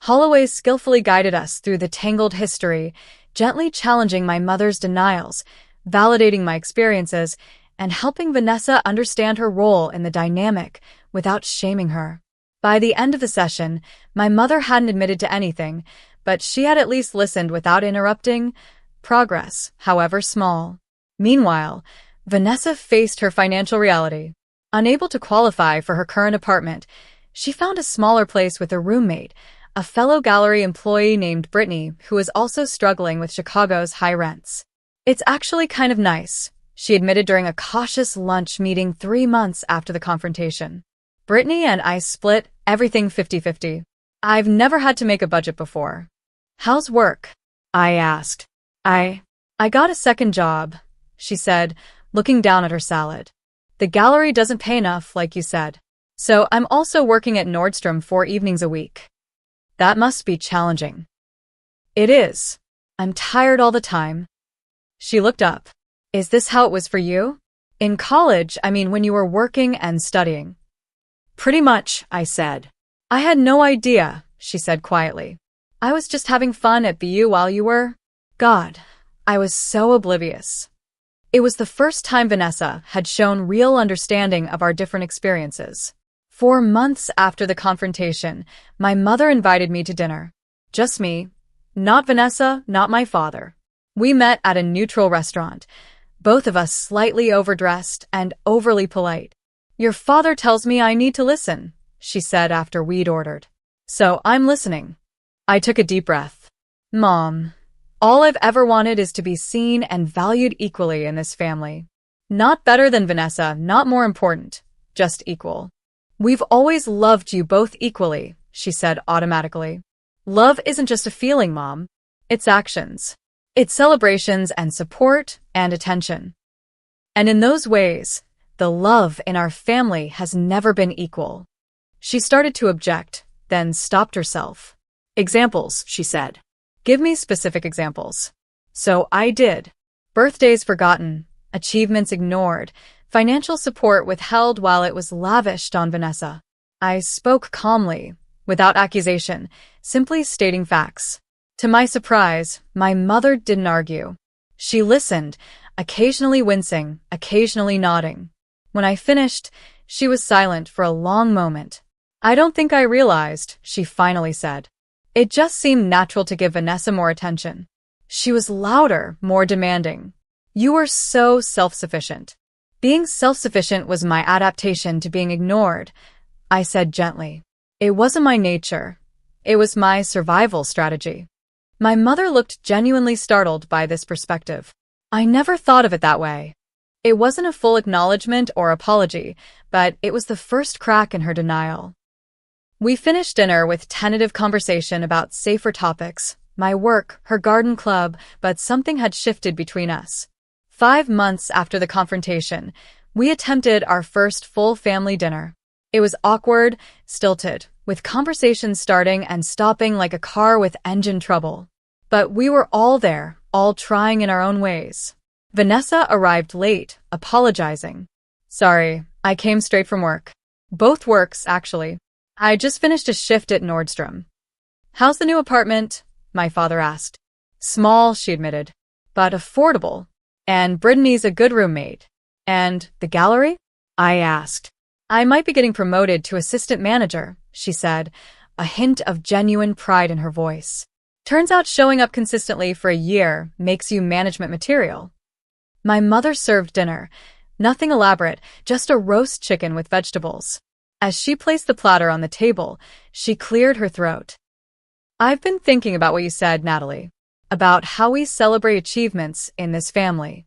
Holloway skillfully guided us through the tangled history, gently challenging my mother's denials, validating my experiences, and helping Vanessa understand her role in the dynamic without shaming her. By the end of the session, my mother hadn't admitted to anything, but she had at least listened without interrupting, progress, however small. Meanwhile, Vanessa faced her financial reality. Unable to qualify for her current apartment, she found a smaller place with a roommate, a fellow gallery employee named Brittany, who was also struggling with Chicago's high rents. "It's actually kind of nice," she admitted during a cautious lunch meeting 3 months after the confrontation. "Brittany and I split everything 50-50. I've never had to make a budget before. How's work? I asked. I got a second job, she said, looking down at her salad. The gallery doesn't pay enough, like you said. So I'm also working at Nordstrom 4 evenings a week. That must be challenging. It is. I'm tired all the time. She looked up. Is this how it was for you? In college, I mean when you were working and studying. Pretty much, I said. I had no idea, she said quietly. I was just having fun at BU while you were. God, I was so oblivious. It was the first time Vanessa had shown real understanding of our different experiences. 4 months after the confrontation, my mother invited me to dinner. Just me. Not Vanessa, not my father. We met at a neutral restaurant, both of us slightly overdressed and overly polite. Your father tells me I need to listen, she said after we'd ordered. So I'm listening. I took a deep breath. Mom, all I've ever wanted is to be seen and valued equally in this family. Not better than Vanessa, not more important, just equal. We've always loved you both equally, she said automatically. Love isn't just a feeling, Mom. It's actions. It's celebrations and support and attention. And in those ways, the love in our family has never been equal. She started to object, then stopped herself. Examples, she said. Give me specific examples. So I did. Birthdays forgotten, achievements ignored, financial support withheld while it was lavished on Vanessa. I spoke calmly, without accusation, simply stating facts. To my surprise, my mother didn't argue. She listened, occasionally wincing, occasionally nodding. When I finished, she was silent for a long moment. I don't think I realized, she finally said. It just seemed natural to give Vanessa more attention. She was louder, more demanding. You were so self-sufficient. Being self-sufficient was my adaptation to being ignored, I said gently. It wasn't my nature. It was my survival strategy. My mother looked genuinely startled by this perspective. I never thought of it that way. It wasn't a full acknowledgement or apology, but it was the first crack in her denial. We finished dinner with tentative conversation about safer topics, my work, her garden club, but something had shifted between us. 5 months after the confrontation, we attempted our first full family dinner. It was awkward, stilted, with conversations starting and stopping like a car with engine trouble. But we were all there, all trying in our own ways. Vanessa arrived late, apologizing. Sorry, I came straight from work. Both works, actually. I just finished a shift at Nordstrom. How's the new apartment? My father asked. Small, she admitted, but affordable. And Brittany's a good roommate. And the gallery? I asked. I might be getting promoted to assistant manager, she said, a hint of genuine pride in her voice. Turns out showing up consistently for a year makes you management material. My mother served dinner. Nothing elaborate, just a roast chicken with vegetables. As she placed the platter on the table, she cleared her throat. I've been thinking about what you said, Natalie, about how we celebrate achievements in this family.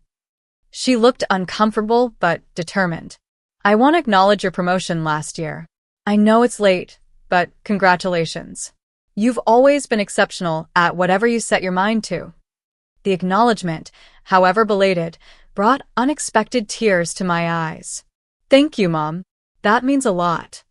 She looked uncomfortable but determined. I want to acknowledge your promotion last year. I know it's late, but congratulations. You've always been exceptional at whatever you set your mind to. The acknowledgement, however belated, brought unexpected tears to my eyes. Thank you, Mom. That means a lot.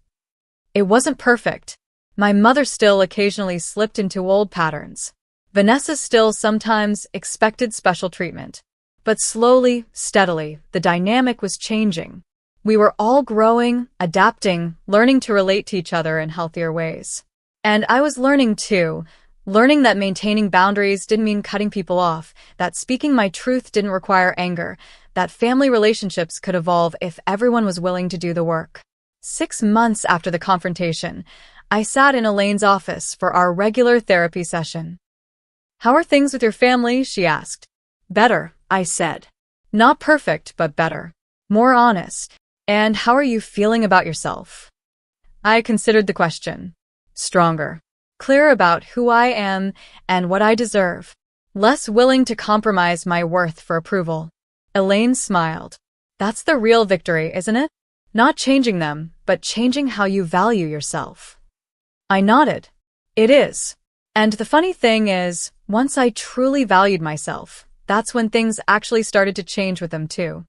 It wasn't perfect. My mother still occasionally slipped into old patterns. Vanessa still sometimes expected special treatment. But slowly, steadily, the dynamic was changing. We were all growing, adapting, learning to relate to each other in healthier ways. And I was learning too, learning that maintaining boundaries didn't mean cutting people off, that speaking my truth didn't require anger, that family relationships could evolve if everyone was willing to do the work. 6 months after the confrontation, I sat in Elaine's office for our regular therapy session. How are things with your family? She asked. Better, I said. Not perfect, but better. More honest. And how are you feeling about yourself? I considered the question. Stronger. Clear about who I am and what I deserve. Less willing to compromise my worth for approval. Elaine smiled. That's the real victory, isn't it? Not changing them, but changing how you value yourself. I nodded. It is. And the funny thing is, once I truly valued myself, that's when things actually started to change with them too.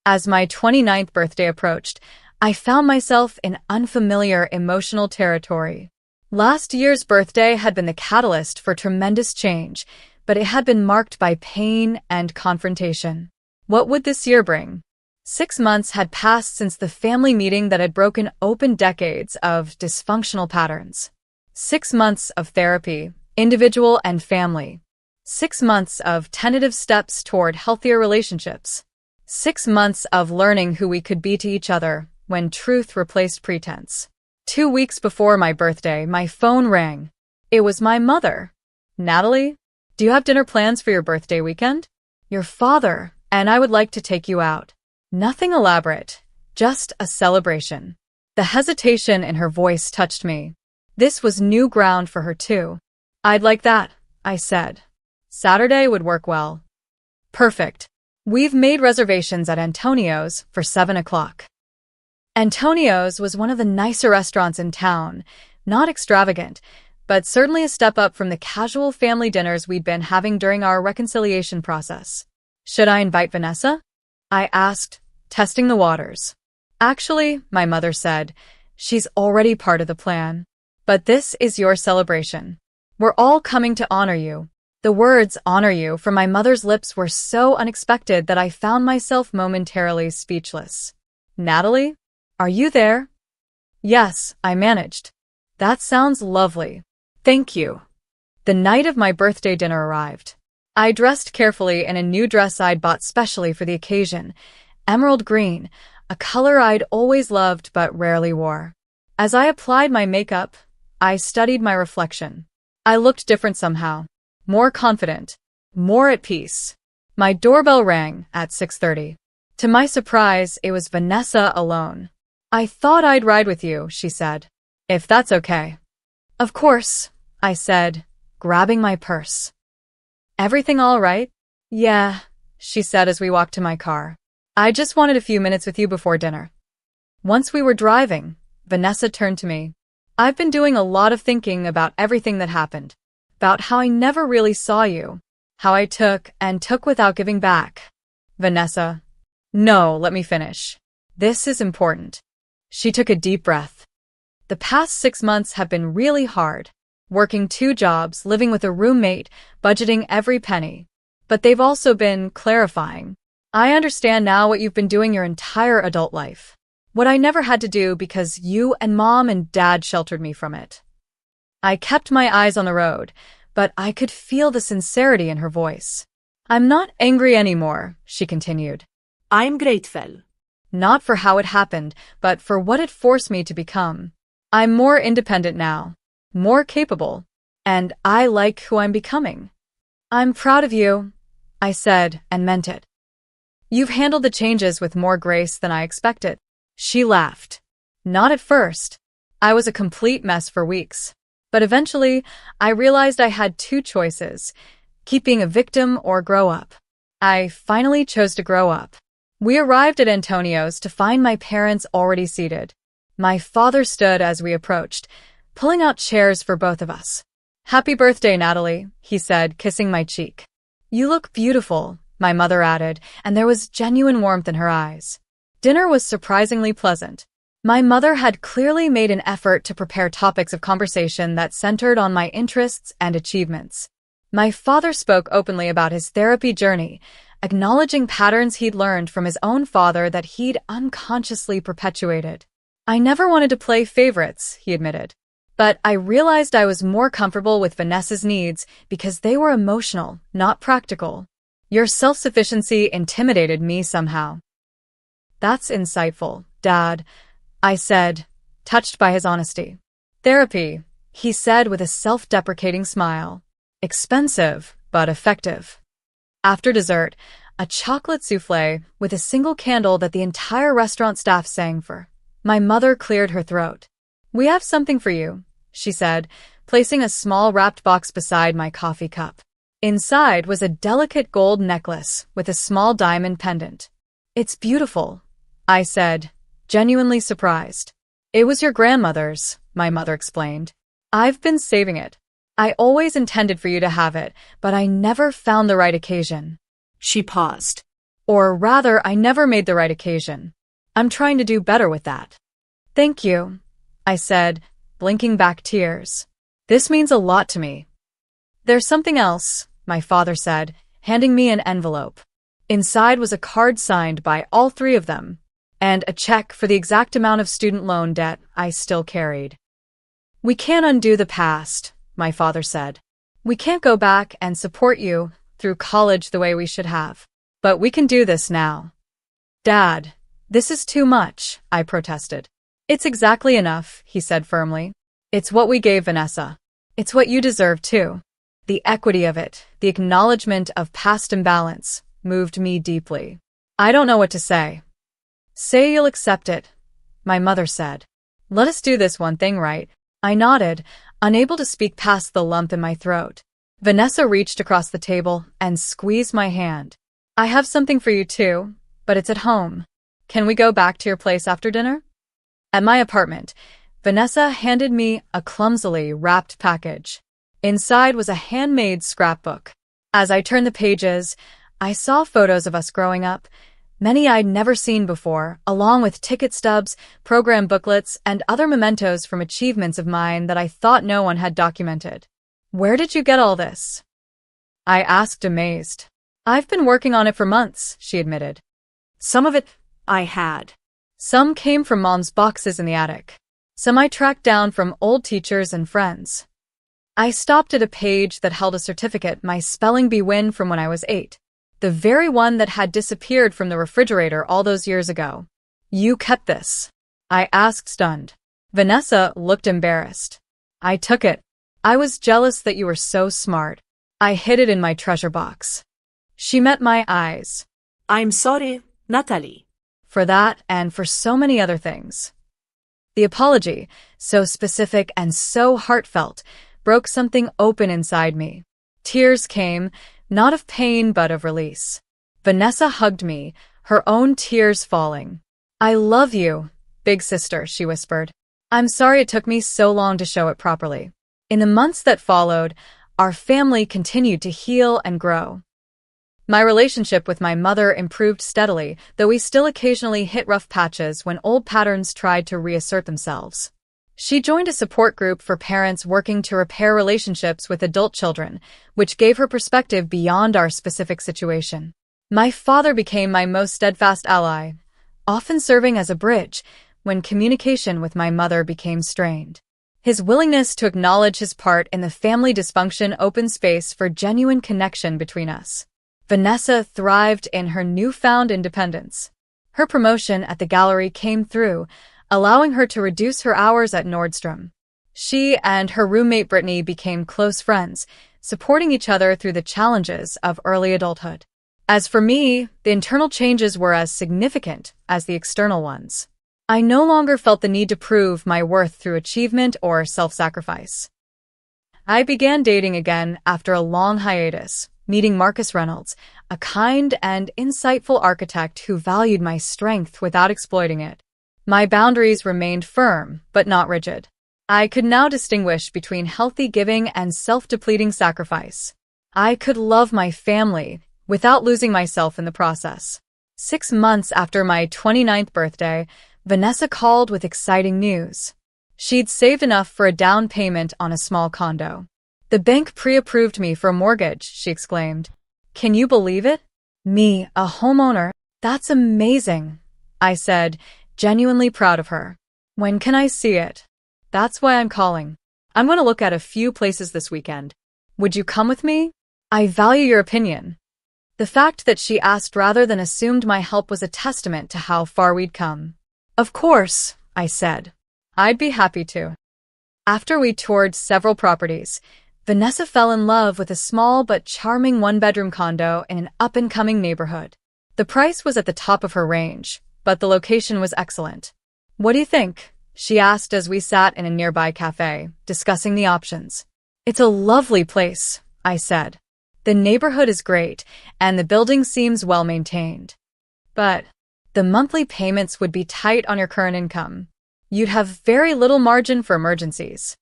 As my 29th birthday approached, I found myself in unfamiliar emotional territory. Last year's birthday had been the catalyst for tremendous change, but it had been marked by pain and confrontation. What would this year bring? 6 months had passed since the family meeting that had broken open decades of dysfunctional patterns. 6 months of therapy, individual and family. 6 months of tentative steps toward healthier relationships. 6 months of learning who we could be to each other when truth replaced pretense. 2 weeks before my birthday, my phone rang. It was my mother. Natalie, do you have dinner plans for your birthday weekend? Your father and I would like to take you out. Nothing elaborate, just a celebration. The hesitation in her voice touched me. This was new ground for her too. I'd like that, I said. Saturday would work well. Perfect. We've made reservations at Antonio's for 7 o'clock. Antonio's was one of the nicer restaurants in town, not extravagant, but certainly a step up from the casual family dinners we'd been having during our reconciliation process. Should I invite Vanessa? I asked, testing the waters. Actually, my mother said, she's already part of the plan. But this is your celebration. We're all coming to honor you. The words honor you from my mother's lips were so unexpected that I found myself momentarily speechless. Natalie? Are you there? Yes, I managed. That sounds lovely. Thank you. The night of my birthday dinner arrived. I dressed carefully in a new dress I'd bought specially for the occasion, emerald green, a color I'd always loved but rarely wore. As I applied my makeup, I studied my reflection. I looked different somehow, more confident, more at peace. My doorbell rang at 6:30. To my surprise, it was Vanessa alone. I thought I'd ride with you, she said. If that's okay. Of course, I said, grabbing my purse. Everything all right? Yeah, she said as we walked to my car. I just wanted a few minutes with you before dinner. Once we were driving, Vanessa turned to me. I've been doing a lot of thinking about everything that happened, about how I never really saw you, how I took and took without giving back. Vanessa. No, let me finish. This is important. She took a deep breath. The past 6 months have been really hard, working 2 jobs, living with a roommate, budgeting every penny. But they've also been clarifying. I understand now what you've been doing your entire adult life. What I never had to do because you and Mom and Dad sheltered me from it. I kept my eyes on the road, but I could feel the sincerity in her voice. I'm not angry anymore, she continued. I'm grateful. Not for how it happened, but for what it forced me to become. I'm more independent now, more capable, and I like who I'm becoming. I'm proud of you, I said, and meant it. You've handled the changes with more grace than I expected. She laughed. Not at first. I was a complete mess for weeks. But eventually, I realized I had 2 choices, keep being a victim or grow up. I finally chose to grow up. We arrived at Antonio's to find my parents already seated. My father stood as we approached, pulling out chairs for both of us. Happy birthday, Natalie, he said, kissing my cheek. You look beautiful, my mother added, and there was genuine warmth in her eyes. Dinner was surprisingly pleasant. My mother had clearly made an effort to prepare topics of conversation that centered on my interests and achievements. My father spoke openly about his therapy journey, acknowledging patterns he'd learned from his own father that he'd unconsciously perpetuated. I never wanted to play favorites, he admitted. But I realized I was more comfortable with Vanessa's needs because they were emotional, not practical. Your self-sufficiency intimidated me somehow. That's insightful, Dad, I said, touched by his honesty. Therapy, he said with a self-deprecating smile. Expensive, but effective. After dessert, a chocolate souffle with a single candle that the entire restaurant staff sang for. My mother cleared her throat. We have something for you, she said, placing a small wrapped box beside my coffee cup. Inside was a delicate gold necklace with a small diamond pendant. It's beautiful, I said, genuinely surprised. It was your grandmother's, my mother explained. I've been saving it. I always intended for you to have it, but I never found the right occasion. She paused. Or rather, I never made the right occasion. I'm trying to do better with that. Thank you, I said, blinking back tears. This means a lot to me. There's something else, my father said, handing me an envelope. Inside was a card signed by all three of them, and a check for the exact amount of student loan debt I still carried. We can't undo the past, my father said. We can't go back and support you through college the way we should have. But we can do this now. Dad, this is too much, I protested. It's exactly enough, he said firmly. It's what we gave Vanessa. It's what you deserve too. The equity of it, the acknowledgement of past imbalance, moved me deeply. I don't know what to say. Say you'll accept it, my mother said. Let us do this one thing right. I nodded, unable to speak past the lump in my throat. Vanessa reached across the table and squeezed my hand. I have something for you too, but it's at home. Can we go back to your place after dinner? At my apartment, Vanessa handed me a clumsily wrapped package. Inside was a handmade scrapbook. As I turned the pages, I saw photos of us growing up, many I'd never seen before, along with ticket stubs, program booklets, and other mementos from achievements of mine that I thought no one had documented. Where did you get all this? I asked, amazed. I've been working on it for months, she admitted. Some of it I had. Some came from Mom's boxes in the attic. Some I tracked down from old teachers and friends. I stopped at a page that held a certificate, my spelling bee win from when I was 8. The very one that had disappeared from the refrigerator all those years ago. You kept this? I asked, stunned. Vanessa looked embarrassed. I took it. I was jealous that you were so smart. I hid it in my treasure box. She met my eyes. I'm sorry, Natalie. For that and for so many other things. The apology, so specific and so heartfelt, broke something open inside me. Tears came, not of pain but of release. Vanessa hugged me, her own tears falling. I love you, big sister, she whispered. I'm sorry it took me so long to show it properly. In the months that followed, our family continued to heal and grow. My relationship with my mother improved steadily, though we still occasionally hit rough patches when old patterns tried to reassert themselves. She joined a support group for parents working to repair relationships with adult children, which gave her perspective beyond our specific situation. My father became my most steadfast ally, often serving as a bridge when communication with my mother became strained. His willingness to acknowledge his part in the family dysfunction opened space for genuine connection between us. Vanessa thrived in her newfound independence. Her promotion at the gallery came through, allowing her to reduce her hours at Nordstrom. She and her roommate Brittany became close friends, supporting each other through the challenges of early adulthood. As for me, the internal changes were as significant as the external ones. I no longer felt the need to prove my worth through achievement or self-sacrifice. I began dating again after a long hiatus, meeting Marcus Reynolds, a kind and insightful architect who valued my strength without exploiting it. My boundaries remained firm, but not rigid. I could now distinguish between healthy giving and self-depleting sacrifice. I could love my family without losing myself in the process. 6 months after my 29th birthday, Vanessa called with exciting news. She'd saved enough for a down payment on a small condo. The bank pre-approved me for a mortgage, she exclaimed. Can you believe it? Me, a homeowner? That's amazing, I said, genuinely proud of her. When can I see it? That's why I'm calling. I'm going to look at a few places this weekend. Would you come with me? I value your opinion. The fact that she asked rather than assumed my help was a testament to how far we'd come. Of course, I said. I'd be happy to. After we toured several properties, Vanessa fell in love with a small but charming one-bedroom condo in an up-and-coming neighborhood. The price was at the top of her range, but the location was excellent. What do you think? She asked as we sat in a nearby cafe, discussing the options. It's a lovely place, I said. The neighborhood is great, and the building seems well-maintained. But the monthly payments would be tight on your current income. You'd have very little margin for emergencies.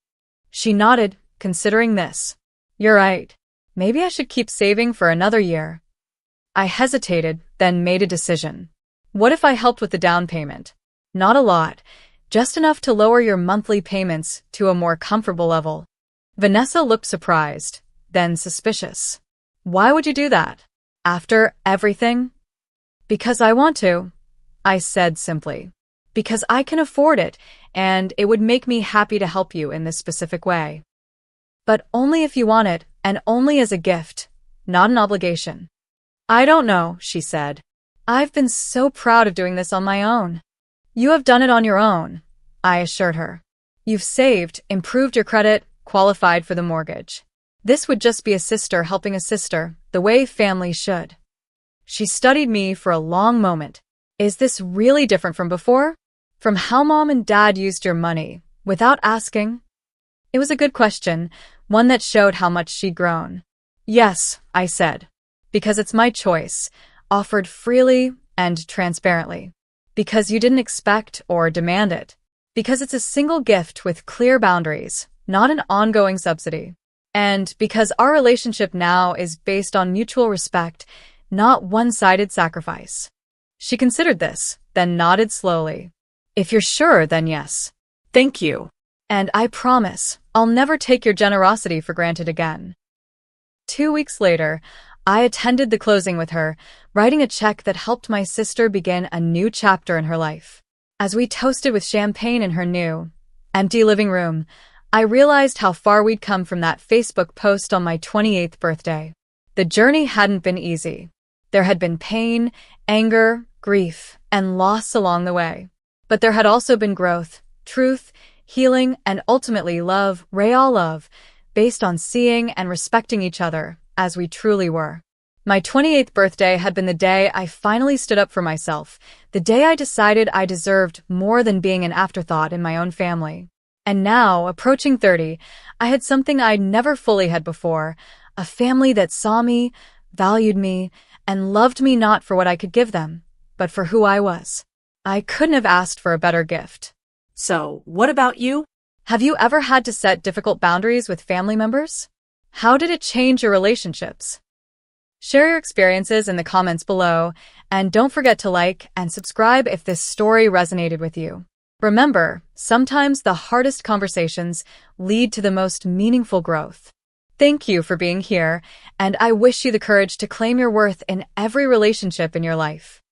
She nodded, considering this. You're right. Maybe I should keep saving for another year. I hesitated, then made a decision. What if I helped with the down payment? Not a lot, just enough to lower your monthly payments to a more comfortable level. Vanessa looked surprised, then suspicious. Why would you do that? After everything? Because I want to, I said simply. Because I can afford it, and it would make me happy to help you in this specific way. But only if you want it, and only as a gift, not an obligation. I don't know, she said. I've been so proud of doing this on my own. You have done it on your own, I assured her. You've saved, improved your credit, qualified for the mortgage. This would just be a sister helping a sister, the way families should. She studied me for a long moment. Is this really different from before? From how mom and dad used your money, without asking? It was a good question, one that showed how much she'd grown. Yes, I said. Because it's my choice, offered freely and transparently. Because you didn't expect or demand it. Because it's a single gift with clear boundaries, not an ongoing subsidy. And because our relationship now is based on mutual respect, not one-sided sacrifice. She considered this, then nodded slowly. If you're sure, then yes. Thank you. And I promise, I'll never take your generosity for granted again. 2 weeks later, I attended the closing with her, writing a check that helped my sister begin a new chapter in her life. As we toasted with champagne in her new, empty living room, I realized how far we'd come from that Facebook post on my 28th birthday. The journey hadn't been easy. There had been pain, anger, grief, and loss along the way. But there had also been growth, truth, healing, and ultimately love, real love, based on seeing and respecting each other as we truly were. My 28th birthday had been the day I finally stood up for myself, the day I decided I deserved more than being an afterthought in my own family. And now, approaching 30, I had something I'd never fully had before, a family that saw me, valued me, and loved me not for what I could give them, but for who I was. I couldn't have asked for a better gift. So, what about you? Have you ever had to set difficult boundaries with family members? How did it change your relationships? Share your experiences in the comments below, and don't forget to like and subscribe if this story resonated with you. Remember, sometimes the hardest conversations lead to the most meaningful growth. Thank you for being here, and I wish you the courage to claim your worth in every relationship in your life.